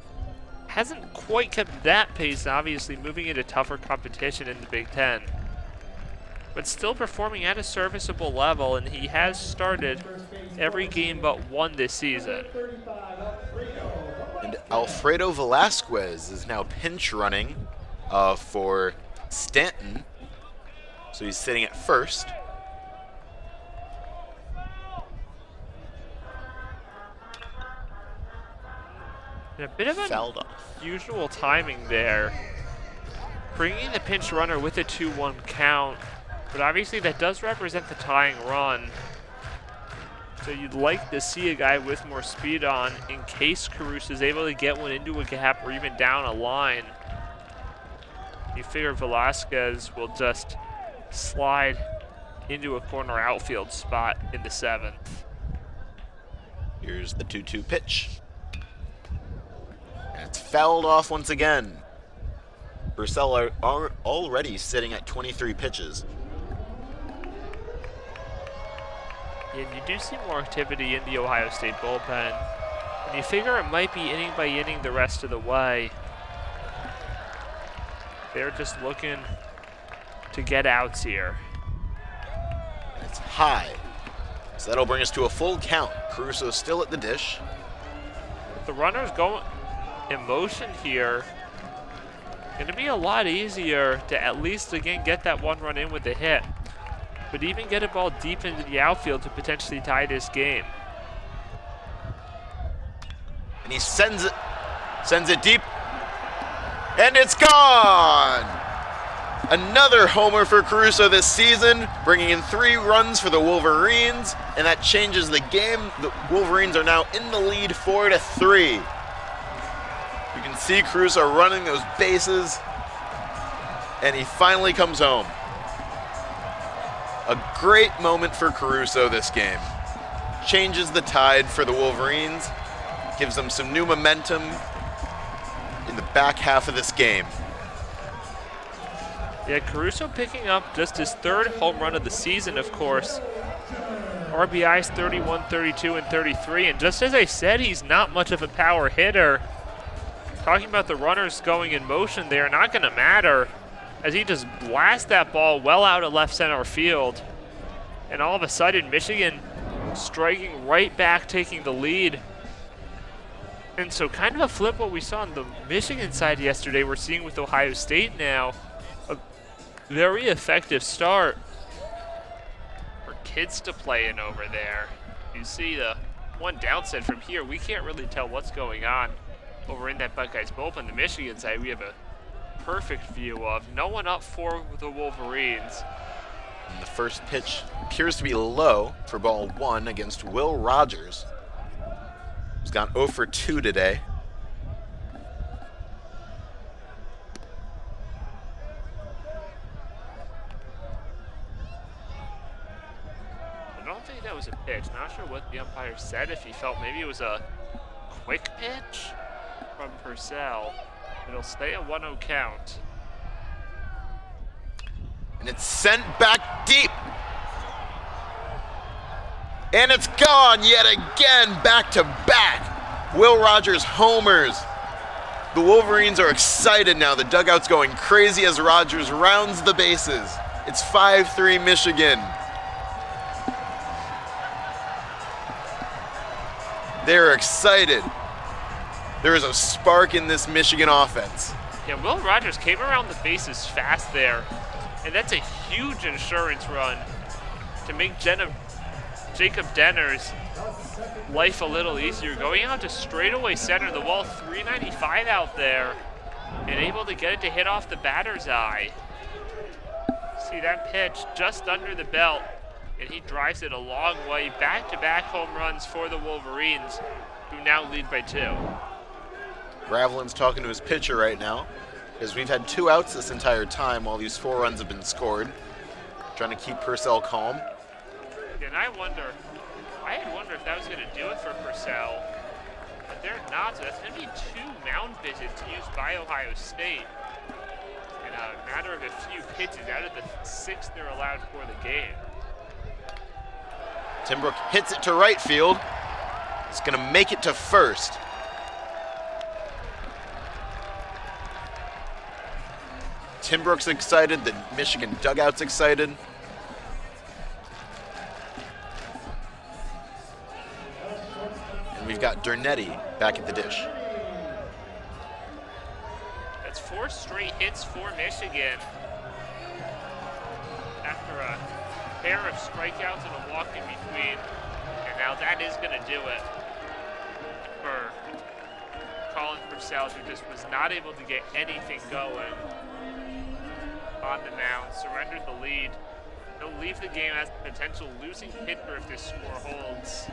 hasn't quite kept that pace, obviously moving into tougher competition in the Big Ten. But still performing at a serviceable level, and he has started every game but 1 this season. And Alfredo Velasquez is now pinch running for Stanton. So he's sitting at first. And a bit of Fouled off. unusual timing there. Bringing the pinch runner with a 2-1 count, but obviously that does represent the tying run. So you'd like to see a guy with more speed on in case Caruso is able to get one into a gap or even down a line. You figure Velasquez will just slide into a corner outfield spot in the 7th. Here's the 2-2 pitch. And it's fouled off once again. Purcell are already sitting at 23 pitches. And you do see more activity in the Ohio State bullpen. And you figure it might be inning by inning the rest of the way. They're just looking to get outs here. And it's high. So that'll bring us to a full count. Caruso still at the dish. The runner's going in motion here. Going to be a lot easier to at least, again, get that one run in with the hit. But even get a ball deep into the outfield to potentially tie this game. And he sends it deep. And it's gone! Another homer for Caruso this season, bringing in 3 runs for the Wolverines, and that changes the game. The Wolverines are now in the lead 4-3. You can see Caruso running those bases, and he finally comes home. A great moment for Caruso this game. Changes the tide for the Wolverines, gives them some new momentum in the back half of this game. Yeah, Caruso picking up just his 3rd home run of the season, of course. RBIs 31, 32, and 33. And just as I said, he's not much of a power hitter. Talking about the runners going in motion, they are not going to matter as he just blasts that ball well out of left center field. And all of a sudden, Michigan striking right back, taking the lead. And so kind of a flip what we saw on the Michigan side yesterday, we're seeing with Ohio State now. A very effective start for kids to play in over there. You see the one downside from here, we can't really tell what's going on over in that Buckeyes bullpen. The Michigan side, we have a perfect view of. No one up for the Wolverines. And the first pitch appears to be low for ball 1 against Will Rogers. He's gone 0 for 2 today. I don't think that was a pitch. Not sure what the umpire said, if he felt maybe it was a quick pitch from Purcell. It'll stay a 1-0 count. And it's sent back deep. And it's gone yet again, back to back. Will Rogers homers. The Wolverines are excited now. The dugout's going crazy as Rogers rounds the bases. It's 5-3 Michigan. They're excited. There is a spark in this Michigan offense. Yeah, Will Rogers came around the bases fast there. And that's a huge insurance run to make Jacob Denner's life a little easier. Going out to straightaway center, the ball 395 out there, and able to get it to hit off the batter's eye. See that pitch just under the belt, and he drives it a long way. Back-to-back home runs for the Wolverines, who now lead by 2. Gravelin's talking to his pitcher right now, because we've had 2 outs this entire time while these 4 runs have been scored. Trying to keep Purcell calm. And I had wondered if that was going to do it for Purcell, but they're not, so that's going to be 2 mound visits used by Ohio State in a matter of a few pitches out of the 6 they're allowed for the game. Timbrook hits it to right field. It's going to make it to first. Timbrook's excited, the Michigan dugout's excited. And we've got Dernetti back at the dish. That's 4 straight hits for Michigan after a pair of strikeouts and a walk in between. And now that is going to do it for Colin Purcell, who just was not able to get anything going on the mound. Surrendered the lead. He'll leave the game as a potential losing hitter if this score holds.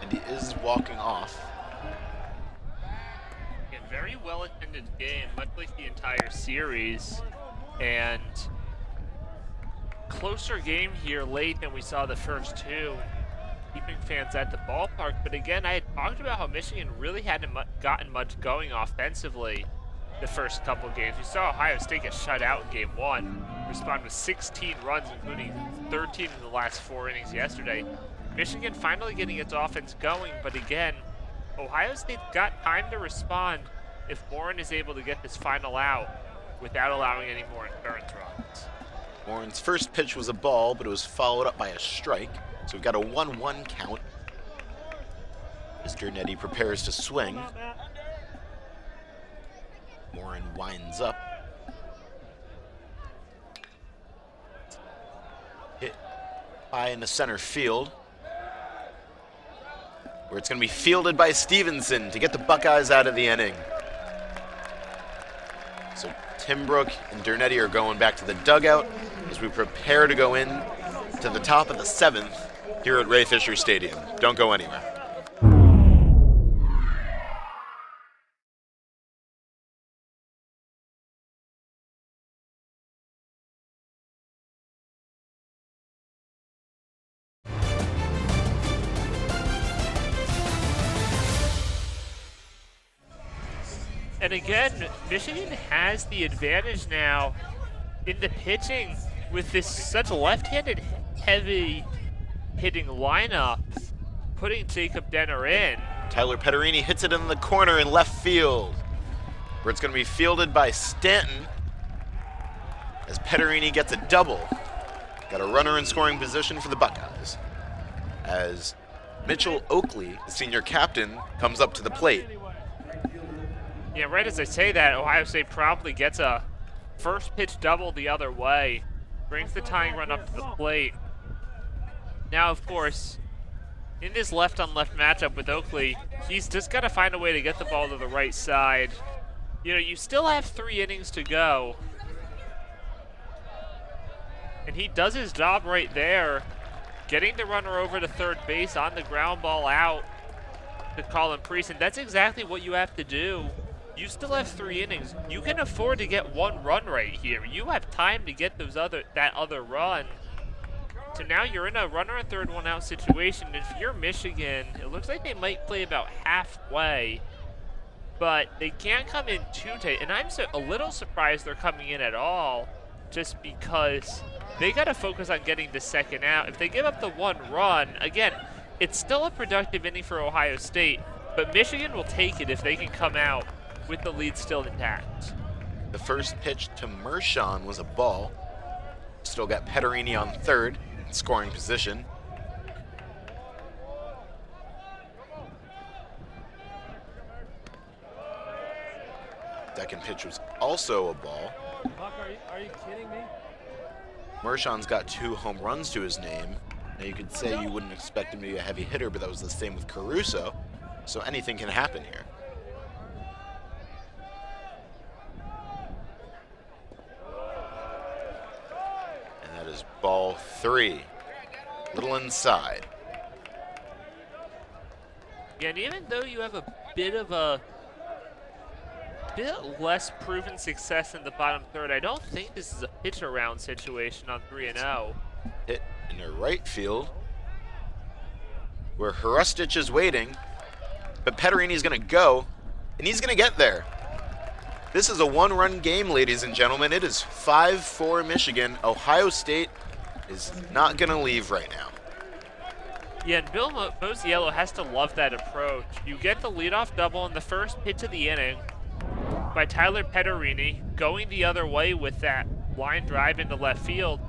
And he is walking off. A very well-attended game, much like the entire series. And closer game here late than we saw the first 2, keeping fans at the ballpark. But again, I had talked about how Michigan really hadn't gotten much going offensively. the first couple games. We saw Ohio State get shut out in game 1, respond with 16 runs, including 13 in the last 4 innings yesterday. Michigan finally getting its offense going, but again, Ohio State's got time to respond if Warren is able to get this final out without allowing any more insurance runs. Warren's first pitch was a ball, but it was followed up by a strike. So we've got a 1-1 count as Dernetti prepares to swing. Warren winds up. Hit high in the center field, where it's going to be fielded by Stevenson to get the Buckeyes out of the inning. So Timbrook and Dernetti are going back to the dugout as we prepare to go in to the top of the 7th here at Ray Fisher Stadium. Don't go anywhere. And again, Michigan has the advantage now in the pitching with this such left-handed heavy hitting lineup, putting Jacob Denner in. Tyler Petterini hits it in the corner in left field, where it's going to be fielded by Stanton as Petterini gets a double. Got a runner in scoring position for the Buckeyes as Mitchell Oakley, the senior captain, comes up to the plate. Yeah, right as I say that, Ohio State promptly gets a first pitch double the other way, brings the tying run up to the plate. Now, of course, in this left-on-left matchup with Oakley, he's just got to find a way to get the ball to the right side. You know, you still have 3 innings to go, and he does his job right there, getting the runner over to third base on the ground ball out to Colin Priest, and that's exactly what you have to do. You still have 3 innings. You can afford to get 1 run right here. You have time to get that other run. So now you're in a runner and third 1 out situation. If you're Michigan, it looks like they might play about halfway, but they can't come in too tight. And I'm a little surprised they're coming in at all, just because they got to focus on getting the second out. If they give up the 1 run, again, it's still a productive inning for Ohio State, but Michigan will take it if they can come out with the lead still intact. The first pitch to Mershon was a ball. Still got Petterini on third in scoring position. Second pitch was also a ball. Buck, are you kidding me? Mershon's got 2 home runs to his name. Now you could say you wouldn't expect him to be a heavy hitter, but that was the same with Caruso. So anything can happen here. Ball 3, little inside. Yeah, and even though you have a bit less proven success in the bottom third, I don't think this is a pitch around situation on 3-0. Hit in the right field, where Hrustich is waiting, but Petterini's going to go, and he's going to get there. This is a 1-run game, ladies and gentlemen. It is 5-4 Michigan. Ohio State is not going to leave right now. Yeah, and Bill Mosiello has to love that approach. You get the leadoff double in the first pitch of the inning by Tyler Petterini, going the other way with that line drive into left field,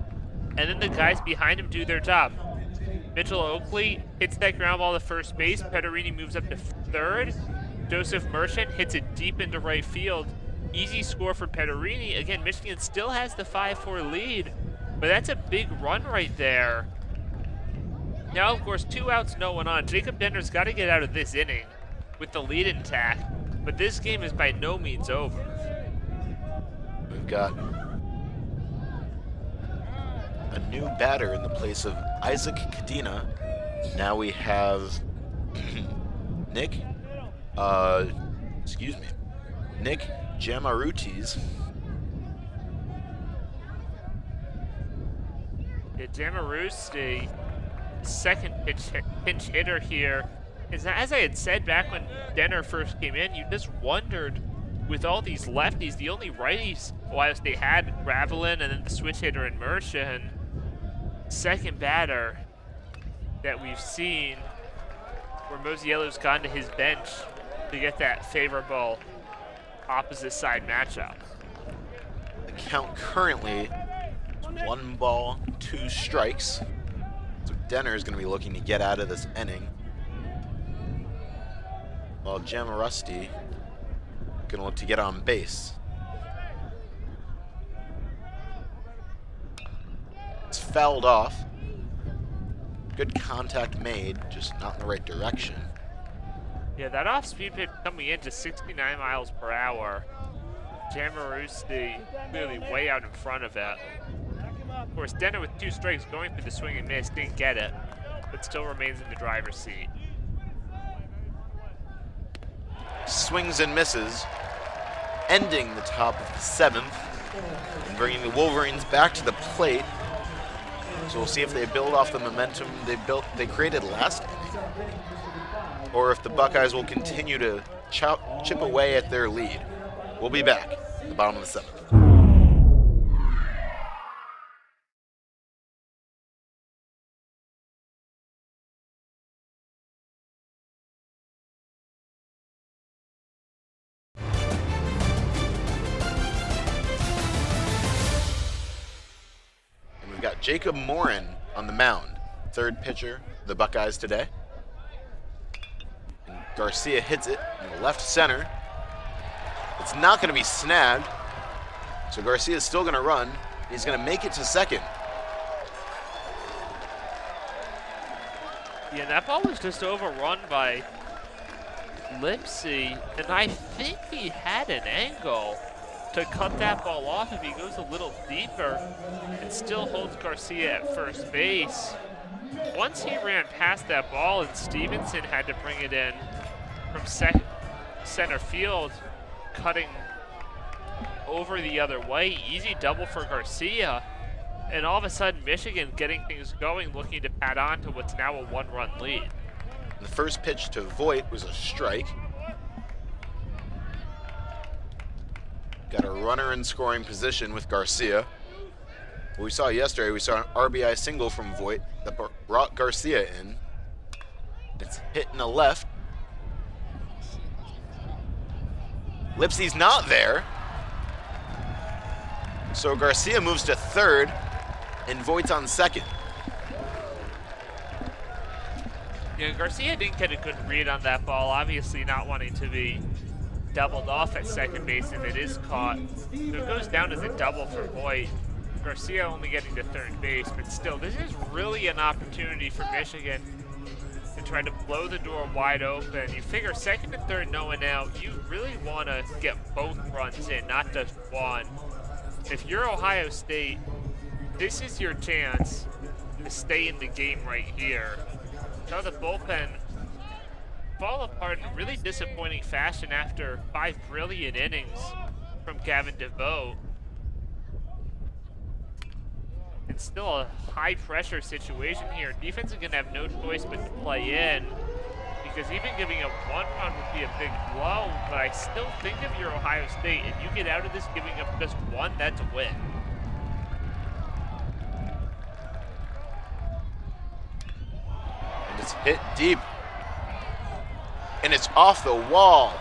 and then the guys behind him do their job. Mitchell Oakley hits that ground ball to first base. Petterini moves up to third. Joseph Merchant hits it deep into right field. Easy score for Petterini. Again, Michigan still has the 5-4 lead, but that's a big run right there. Now, of course, 2 outs, no one on. Jacob Denner's got to get out of this inning with the lead intact, but this game is by no means over. We've got a new batter in the place of Isaac Cadena. Now we have Nick Jamarutis. Yeah, Jamarusti, second pinch hitter here. As I had said back when Denner first came in, you just wondered with all these lefties, the only righties Ohio State had, Gravelin and then the switch hitter in Mershon, second batter that we've seen where Mosiello's gone to his bench to get that favorable opposite side matchup. The count currently is 1 ball, 2 strikes. So Denner is going to be looking to get out of this inning, while Jamarusti going to look to get on base. It's fouled off. Good contact made, just not in the right direction. Yeah, that off-speed pitch coming in to 69 miles per hour. Jamarusti clearly way out in front of it. Of course, Denner with 2 strikes going for the swing and miss, didn't get it, but still remains in the driver's seat. Swings and misses, ending the top of the 7th and bringing the Wolverines back to the plate. So we'll see if they build off the momentum they created last inning, or if the Buckeyes will continue to chip away at their lead. We'll be back at the bottom of the 7th. Jacob Morin on the mound, 3rd pitcher for the Buckeyes today. And Garcia hits it in the left center. It's not going to be snagged, so Garcia is still going to run. He's going to make it to second. Yeah, that ball was just overrun by Lipsy, and I think he had an angle to cut that ball off if he goes a little deeper and still holds Garcia at first base. Once he ran past that ball and Stevenson had to bring it in from center field, cutting over the other way, easy double for Garcia. And all of a sudden, Michigan getting things going, looking to pad on to what's now a 1-run lead. The first pitch to Voigt was a strike. Got a runner in scoring position with Garcia. What we saw yesterday, we saw an RBI single from Voigt that brought Garcia in. It's hit in the left. Lipsy's not there. So Garcia moves to 3rd, and Voigt's on 2nd. Yeah, Garcia didn't get a good read on that ball, obviously not wanting to be doubled off at second base if it is caught. So it goes down as a double for Voigt. Garcia only getting to 3rd base, but still, this is really an opportunity for Michigan to try to blow the door wide open. You figure 2nd and 3rd, no one out. You really want to get both runs in, not just one. If you're Ohio State, this is your chance to stay in the game right here. Now the bullpen fall apart in really disappointing fashion after 5 brilliant innings from Gavin DeVoe. It's still a high-pressure situation here. Defense is going to have no choice but to play in, because even giving up 1 run would be a big blow, but I still think if you're Ohio State and you get out of this giving up just 1, that's a win. And it's hit deep. And it's off the wall.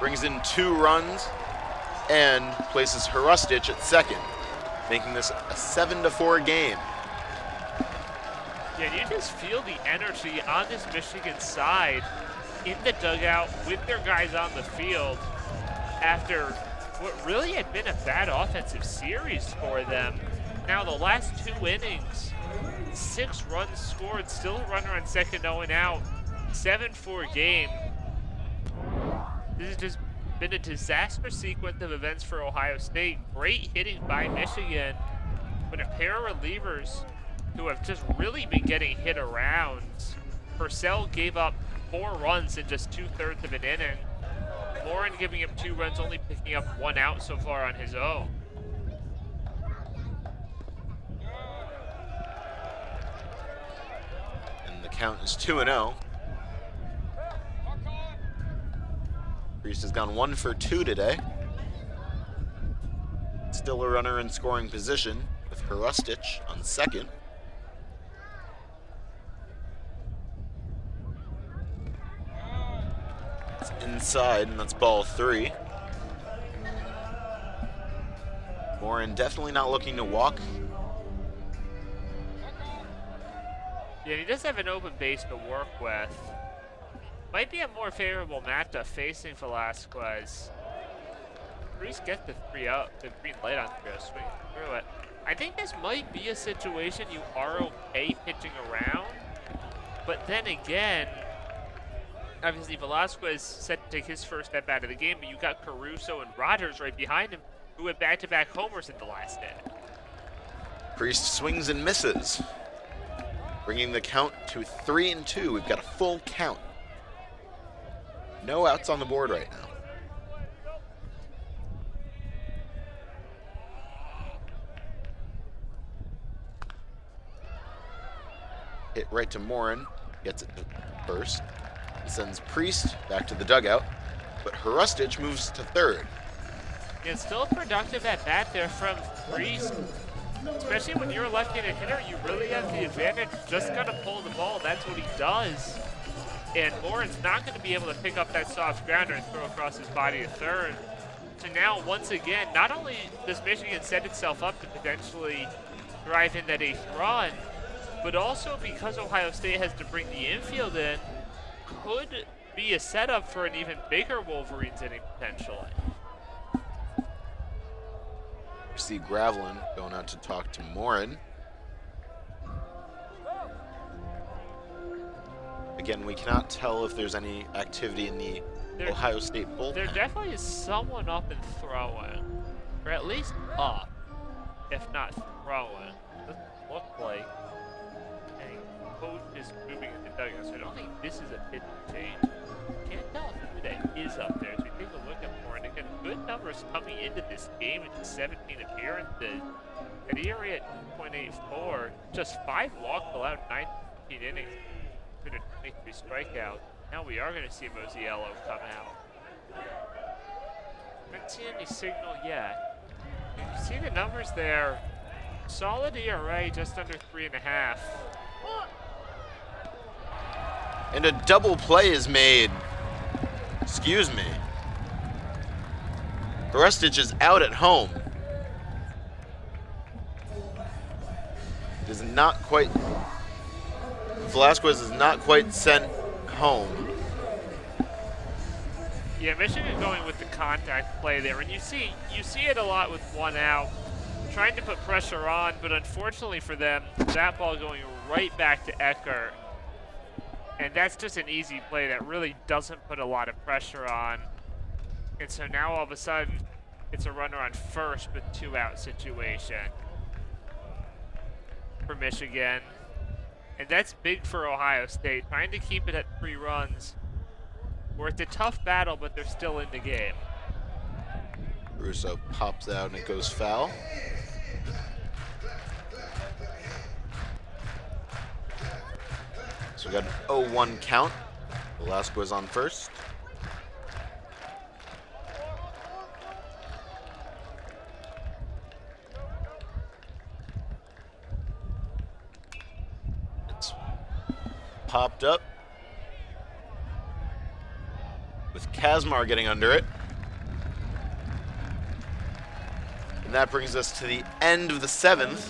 Brings in 2 runs and places Hrustich at 2nd, making this a 7-4 game. Yeah, you just feel the energy on this Michigan side in the dugout with their guys on the field after what really had been a bad offensive series for them. Now the last 2 innings, 6 runs scored, still a runner on 2nd, 0 out, 7-4 game. This has just been a disaster sequence of events for Ohio State. Great hitting by Michigan, but a pair of relievers who have just really been getting hit around. Purcell gave up 4 runs in just 2/3 of an inning. Morin giving up 2 runs, only picking up 1 out so far on his own. And the count is 2-0. Priest has gone 1 for 2 today. Still a runner in scoring position with Hrustich on second. It's inside, and that's ball 3. Morin definitely not looking to walk. Yeah, he does have an open base to work with. Might be a more favorable matchup facing Velasquez. Priest gets the the green light on 3-0, swing through it. I think this might be a situation you are okay pitching around, but then again, obviously Velasquez set to take his first step out of the game, but you got Caruso and Rogers right behind him, who had back-to-back homers in the last inning. Priest swings and misses, bringing the count to 3-2. We've got a full count. No outs on the board right now. Hit right to Morin, gets it to first. He sends Priest back to the dugout, but Hrustich moves to third. Yeah, still a productive at bat there from Priest. Especially when you're a left-handed hitter, you really have the advantage. Just gotta pull the ball, that's what he does. And Morin's not gonna be able to pick up that soft grounder and throw across his body to third. So now, once again, not only does Michigan set itself up to potentially drive in that 8th run, but also because Ohio State has to bring the infield in, could be a setup for an even bigger Wolverines inning potentially. We see Gravelin going out to talk to Morin. Again, we cannot tell if there's any activity in the Ohio State bullpen. There definitely is someone up and throwing, or at least up, if not throwing. Doesn't look like a coach is moving in the dugout, so I don't think this is a pitch change. Can't tell who that is up there as we take a look at Morin. Again, good numbers coming into this game. It's 17 appearances. At ERA at 2.84, just 5 walks allowed, 19 innings. 23 strikeouts. Now we are going to see Mosiello come out. Haven't seen any signal yet. You see the numbers there. Solid ERA, just under 3.5. And a double play is made. Excuse me. Hrustich is out at home. It is not quite. Velasquez is not quite sent home. Yeah, Michigan going with the contact play there, and you see it a lot with 1 out, trying to put pressure on, but unfortunately for them, that ball going right back to Eckert, and that's just an easy play that really doesn't put a lot of pressure on, and so now all of a sudden, it's a runner on first with 2-out situation for Michigan. And that's big for Ohio State, trying to keep it at 3 runs. Where it's a tough battle, but they're still in the game. Caruso pops out and it goes foul. So we got an 0-1 count. Velasquez on first. Popped up with Kazmar getting under it. And that brings us to the end of the 7th.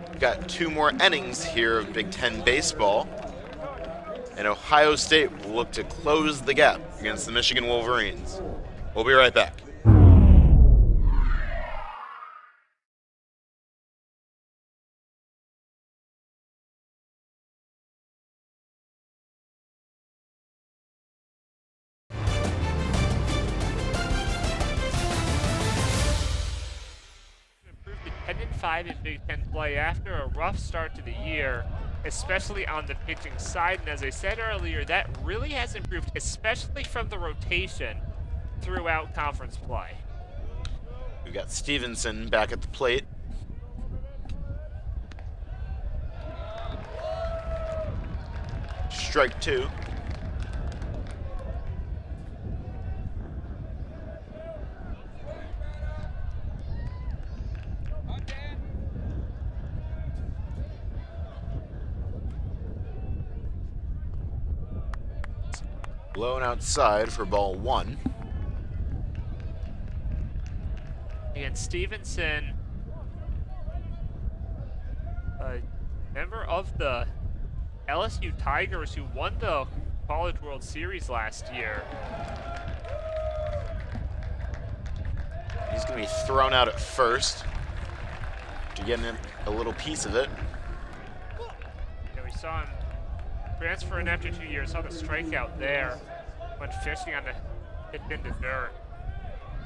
We've got 2 more innings here of Big Ten baseball. And Ohio State will look to close the gap against the Michigan Wolverines. We'll be right back. In Big Ten play after a rough start to the year, especially on the pitching side. And as I said earlier, that really has improved, especially from the rotation throughout conference play. We've got Stevenson back at the plate. Strike 2. Blown outside for ball 1. Again, Stevenson, a member of the LSU Tigers who won the College World Series last year. He's going to be thrown out at first to get a little piece of it. Yeah, we saw him transfer in after 2 years, saw the strikeout there when fishing on the hit into dirt.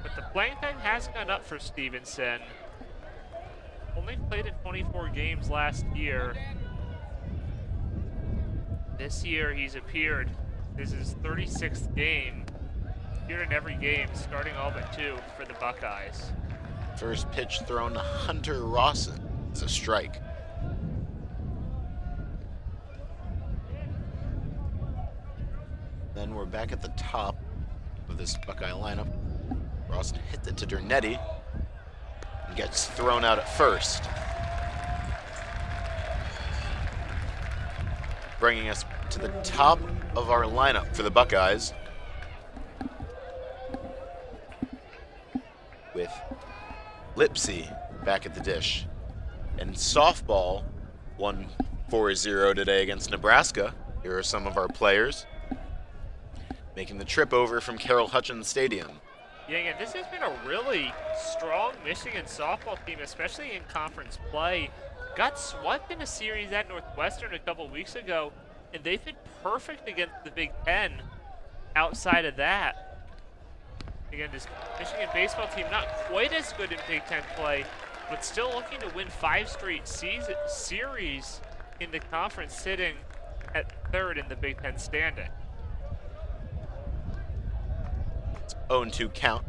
But the playing time hasn't gone up for Stevenson. Only played in 24 games last year. This year he's appeared. This is his 36th game. Appeared in every game, starting all but 2 for the Buckeyes. First pitch thrown to Hunter Rawson is a strike. Then we're back at the top of this Buckeye lineup. Rawson hits it to Dernetti and gets thrown out at first. Bringing us to the top of our lineup for the Buckeyes with Lipsy back at the dish. And softball won 4-0 today against Nebraska. Here are some of our players making the trip over from Carroll Hutchins Stadium. Yeah, again, this has been a really strong Michigan softball team, especially in conference play. Got swept in a series at Northwestern a couple weeks ago, and they've been perfect against the Big Ten outside of that. Again, this Michigan baseball team not quite as good in Big Ten play, but still looking to win 5 straight series in the conference, sitting at 3rd in the Big Ten standing. 0-2 count.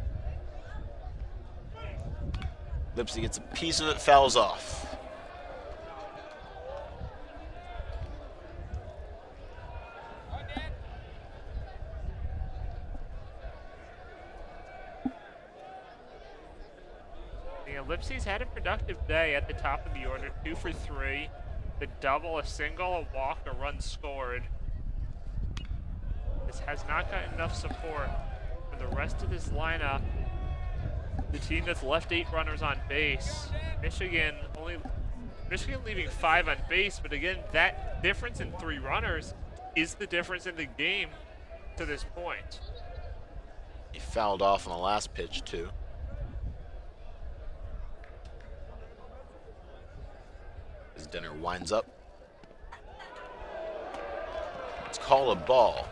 Lipsy gets a piece of it, fouls off. Yeah, Lipsy's had a productive day at the top of the order, 2 for 3. The double, a single, a walk, a run scored. This has not gotten enough support for the rest of this lineup. The team that's left 8 runners on base. Michigan leaving 5 on base, but again, that difference in 3 runners is the difference in the game to this point. He fouled off on the last pitch too. As Denner winds up. Let's call a ball.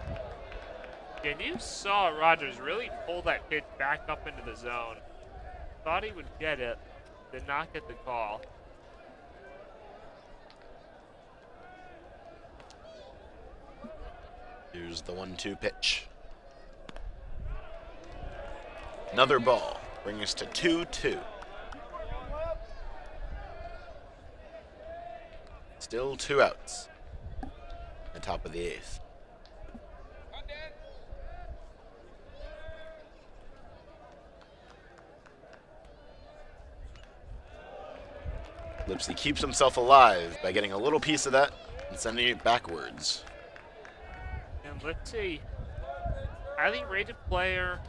And you saw Rogers really pull that pitch back up into the zone. Thought he would get it, did not get the call. Here's the 1-2 pitch. Another ball, bringing us to 2-2. Still 2 outs. The top of the 8th. Lipsy keeps himself alive by getting a little piece of that and sending it backwards. And Lipsy, highly rated player,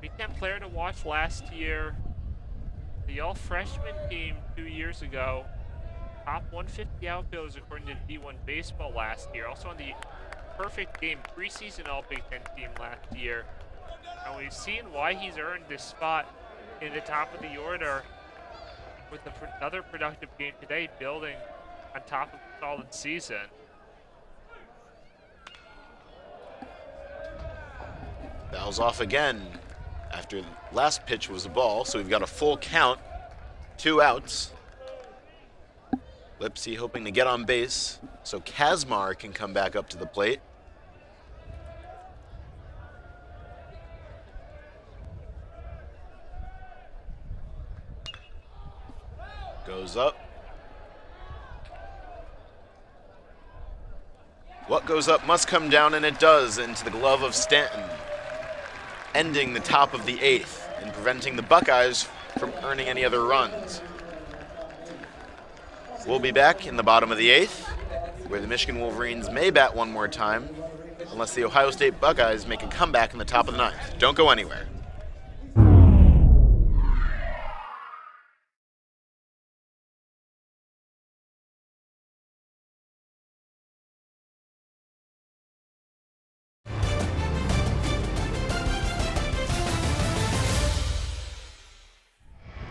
Big Ten player to watch last year. The all-freshman team 2 years ago. Top 150 outfielders according to B1 Baseball last year. Also on the perfect game preseason All-Big Ten team last year. And we've seen why he's earned this spot in the top of the order with another productive game today, building on top of a solid season. Fouls off again after last pitch was a ball, so we've got a full count, 2 outs. Lipsy hoping to get on base so Kazmar can come back up to the plate. Goes up. What goes up must come down, and it does, into the glove of Stanton, ending the top of the 8th and preventing the Buckeyes from earning any other runs. We'll be back in the bottom of the 8th, where the Michigan Wolverines may bat one more time unless the Ohio State Buckeyes make a comeback in the top of the ninth. Don't go anywhere.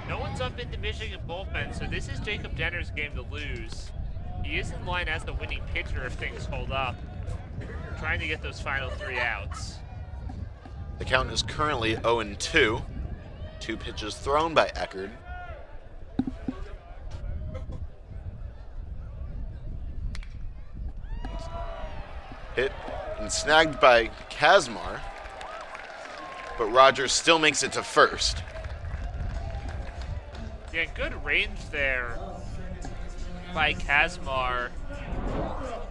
No one's up in the Michigan bullpen, so this is Jacob Denner's game to lose. He is in line as the winning pitcher if things hold up, trying to get those final 3 outs. The count is currently 0-2. 2 pitches thrown by Eckerd. Hit and snagged by Kazmar, but Rogers still makes it to first. Yeah, good range there by Kazmar,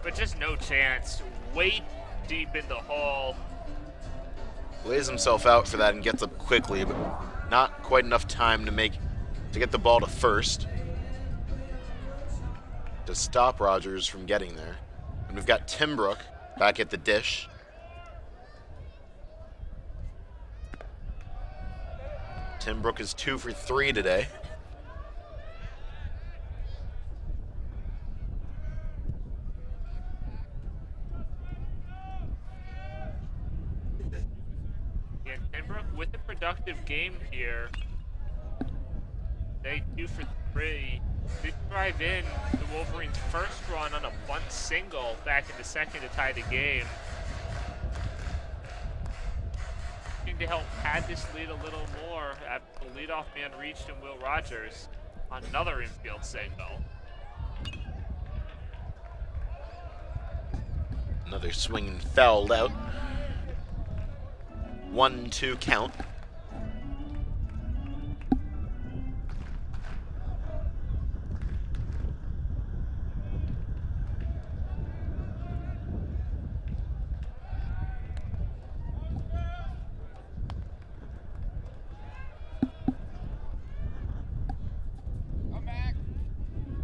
but just no chance. Way deep in the hole. Lays himself out for that and gets up quickly, but not quite enough time to get the ball to first to stop Rogers from getting there. And we've got Timbrook back at the dish. Timbrook is 2 for 3 today. Yeah, Timbrook with a productive game here. They 2 for 3. They drive in the Wolverines' first run on a bunt single back in the second to tie the game. Looking to help pad this lead a little more after the leadoff man reached and Will Rogers on another infield single. Another swing and fouled out. 1-2 count.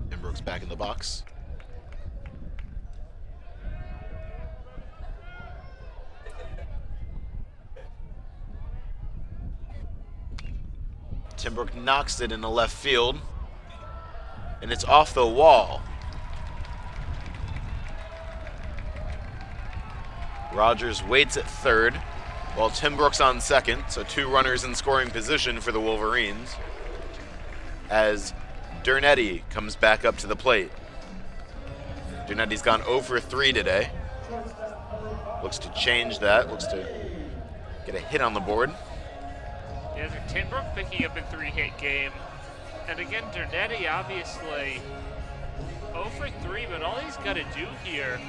Timbrook's back in the box. Timbrook knocks it into left field, and it's off the wall. Rogers waits at third, while Timbrook's on second, so 2 runners in scoring position for the Wolverines, as Dernetti comes back up to the plate. Dernetti's gone 0 for 3 today. Looks to change that, looks to get a hit on the board. Yeah, Timbrook picking up a 3-hit game. And again, Dernetti obviously 0 for 3, but all he's got to do here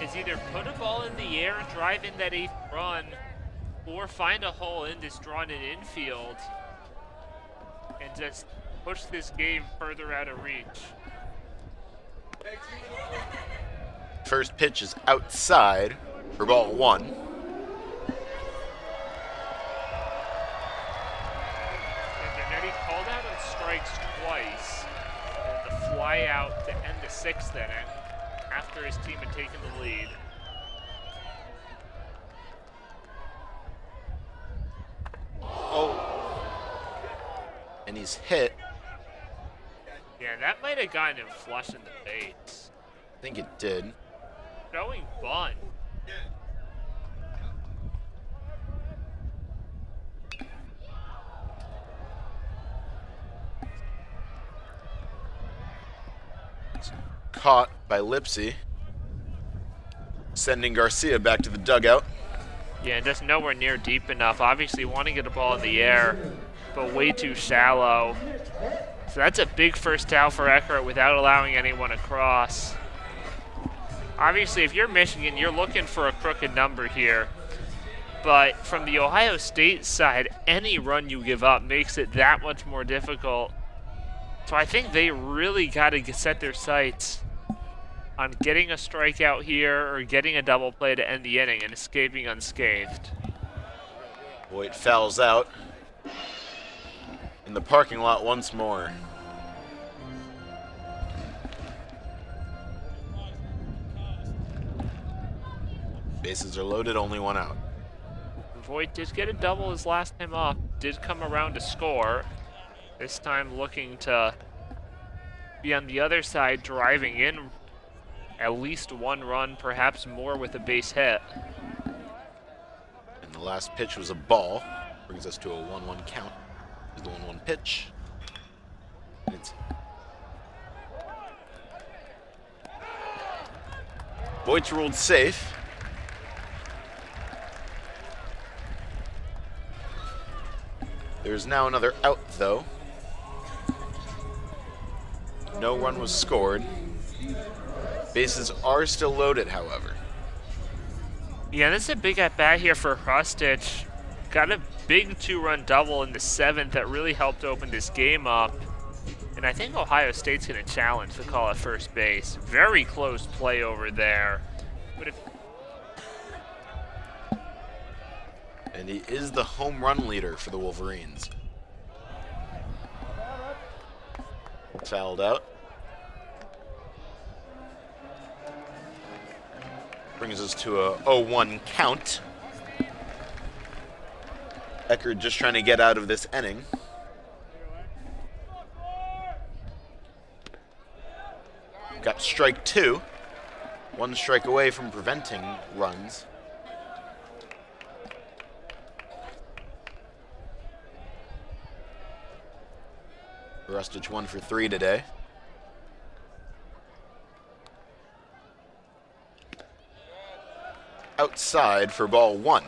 is either put a ball in the air and drive in that 8th run, or find a hole in this drawn-in infield and just push this game further out of reach. First pitch is outside for ball 1. Called out on strikes twice, and the fly out to end the 6th inning after his team had taken the lead. Oh, and he's hit. Yeah, that might have gotten him flush in the face. I think it did. Showing bunt. Caught by Lipsy, sending Garcia back to the dugout. Yeah, just nowhere near deep enough. Obviously want to get a ball in the air, but way too shallow. So that's a big first out for Eckert without allowing anyone across. Obviously, if you're Michigan, you're looking for a crooked number here. But from the Ohio State side, any run you give up makes it that much more difficult. So I think they really got to set their sights on getting a strikeout here or getting a double play to end the inning and escaping unscathed. Voit fouls out in the parking lot once more. Bases are loaded, only one out. Voigt did get a double his last time up, did come around to score. This time looking to be on the other side, driving in at least one run, perhaps more with a base hit. And the last pitch was a ball. Brings us to a 1-1 count. Here's the 1-1 pitch. And it's Voigt's ruled safe. There's now another out, though. No run was scored. Bases are still loaded, however. Yeah, this is a big at-bat here for Hrustic. Got a big 2-run double in the 7th that really helped open this game up. And I think Ohio State's going to challenge the call at first base. Very close play over there. But And he is the home run leader for the Wolverines. Fouled out. Brings us to a 0-1 count. Eckerd just trying to get out of this inning. Got strike 2. 1 strike away from preventing runs. Hrustic 1 for 3 today. Outside for ball 1.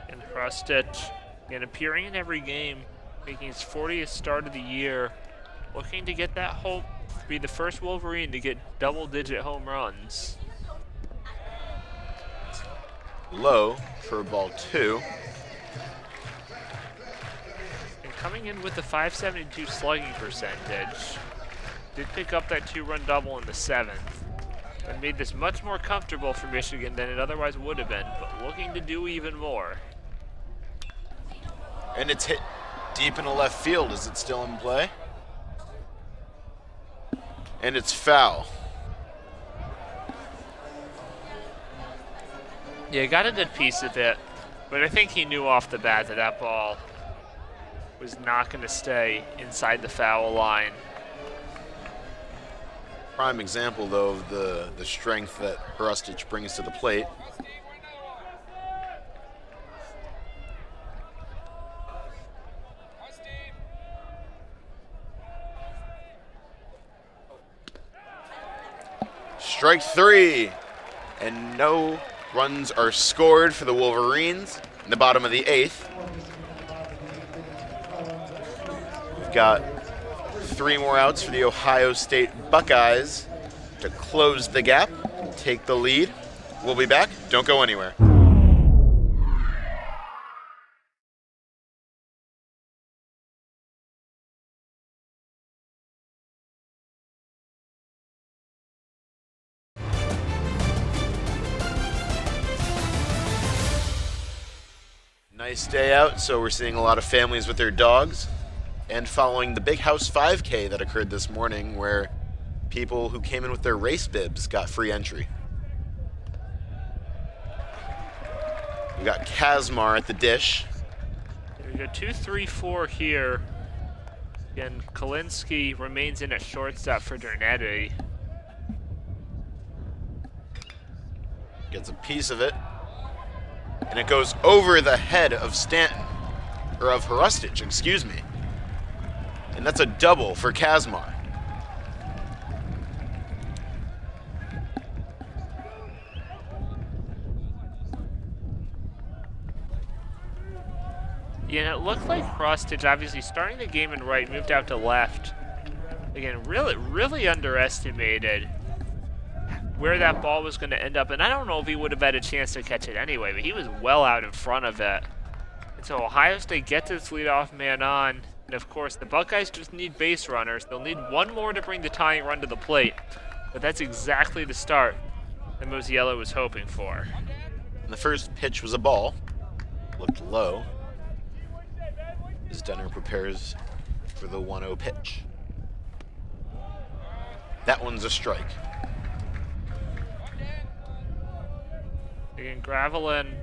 And Hrustic, again, appearing in every game, making his 40th start of the year, looking to get that hope to be the first Wolverine to get double-digit home runs. Low for ball 2. And coming in with the .572 slugging percentage, did pick up that 2-run double in the 7th. And made this much more comfortable for Michigan than it otherwise would have been, but looking to do even more. And it's hit deep in the left field. Is it still in play? And it's foul. Yeah, got a good piece of it, but I think he knew off the bat that that ball was not going to stay inside the foul line. Prime example, though, of the strength that Hrustic brings to the plate. Strike 3, and no runs are scored for the Wolverines in the bottom of the 8th. We've got 3 more outs for the Ohio State Buckeyes to close the gap, take the lead. We'll be back. Don't go anywhere. Nice day out, so we're seeing a lot of families with their dogs. And following the Big House 5K that occurred this morning, where people who came in with their race bibs got free entry. We got Kazmar at the dish. We got 2-3-4 here. Again, Kalinsky remains in at shortstop for Dernetti. Gets a piece of it. And it goes over the head of Stanton, or of Hrustic, excuse me. And that's a double for Kazmar. Yeah, and it looked like Hrustic, obviously starting the game in right, moved out to left. Again, really underestimated where that ball was going to end up. And I don't know if he would have had a chance to catch it anyway, but he was well out in front of it. And so Ohio State gets its leadoff man on. And of course, the Buckeyes just need base runners. They'll need one more to bring the tying run to the plate. But that's exactly the start that Mosiello was hoping for. And the first pitch was a ball. Looked low. As Denner prepares for the 1-0 pitch. That one's a strike. Again, Gravelin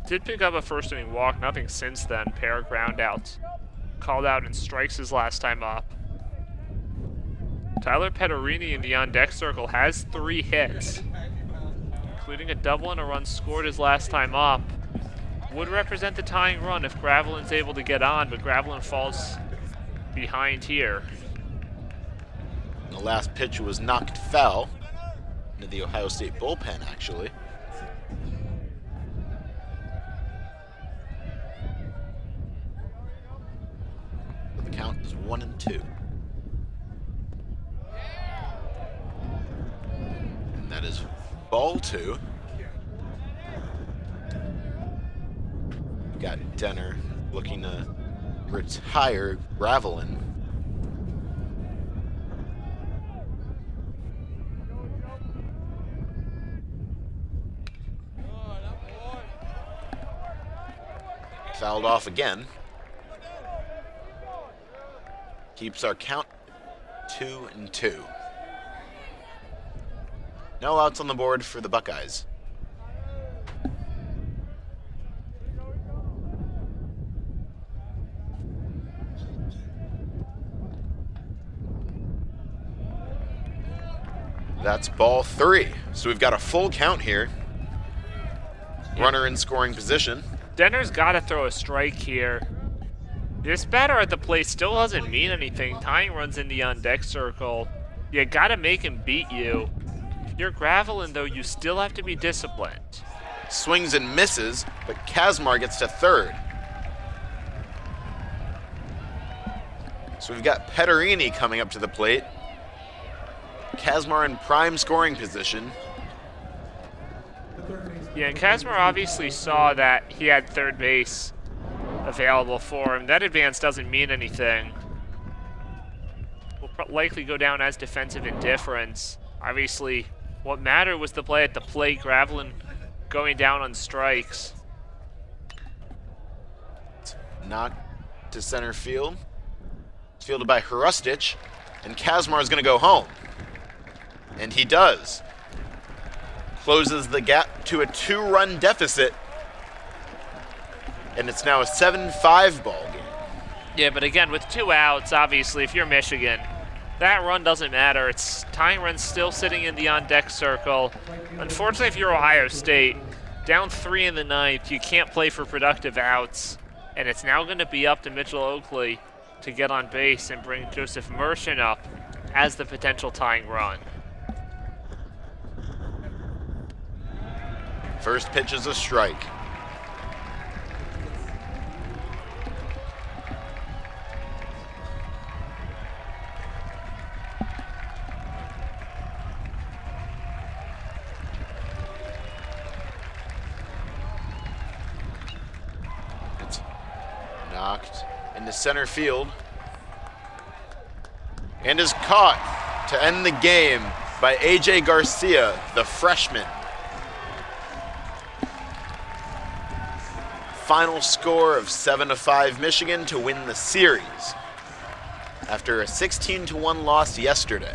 did pick up a first inning walk, nothing since then. Pair of groundouts. Called out in strikes his last time up. Tyler Petterini in the on-deck circle has 3 hits, including a double and a run scored his last time up. Would represent the tying run if Gravelin's able to get on, but Gravelin falls behind here. The last pitch was knocked foul into the Ohio State bullpen, actually. The count is 1-2. And that is ball 2. Got Denner looking to retire Gravelin. Fouled off again. Keeps our count 2-2. No outs on the board for the Buckeyes. That's ball 3. So we've got a full count here. Runner in scoring position. Denner's got to throw a strike here. This batter at the plate still doesn't mean anything. Tying runs in the on-deck circle. You got to make him beat you. If you're Gravelin, though, you still have to be disciplined. Swings and misses, but Kazmar gets to third. So we've got Petterini coming up to the plate. Kazmar in prime scoring position. Yeah, and Kazmar obviously saw that he had third base available for him. That advance doesn't mean anything. Will likely go down as defensive indifference. Obviously, what mattered was the play at the plate. Gravelin going down on strikes. Knocked to center field. It's fielded by Hrustic, and Kazmar is going to go home. And he does. Closes the gap to a 2-run deficit. And it's now a 7-5 ball game. Yeah, but again, with 2 outs, obviously, if you're Michigan, that run doesn't matter. It's tying runs still sitting in the on-deck circle. Unfortunately, if you're Ohio State, down 3 in the 9th, you can't play for productive outs. And it's now going to be up to Mitchell Oakley to get on base and bring Joseph Mershon up as the potential tying run. First pitch is a strike. It's knocked into center field and is caught to end the game by A.J. Garcia, the freshman. Final score of 7-5 Michigan to win the series after a 16-1 loss yesterday.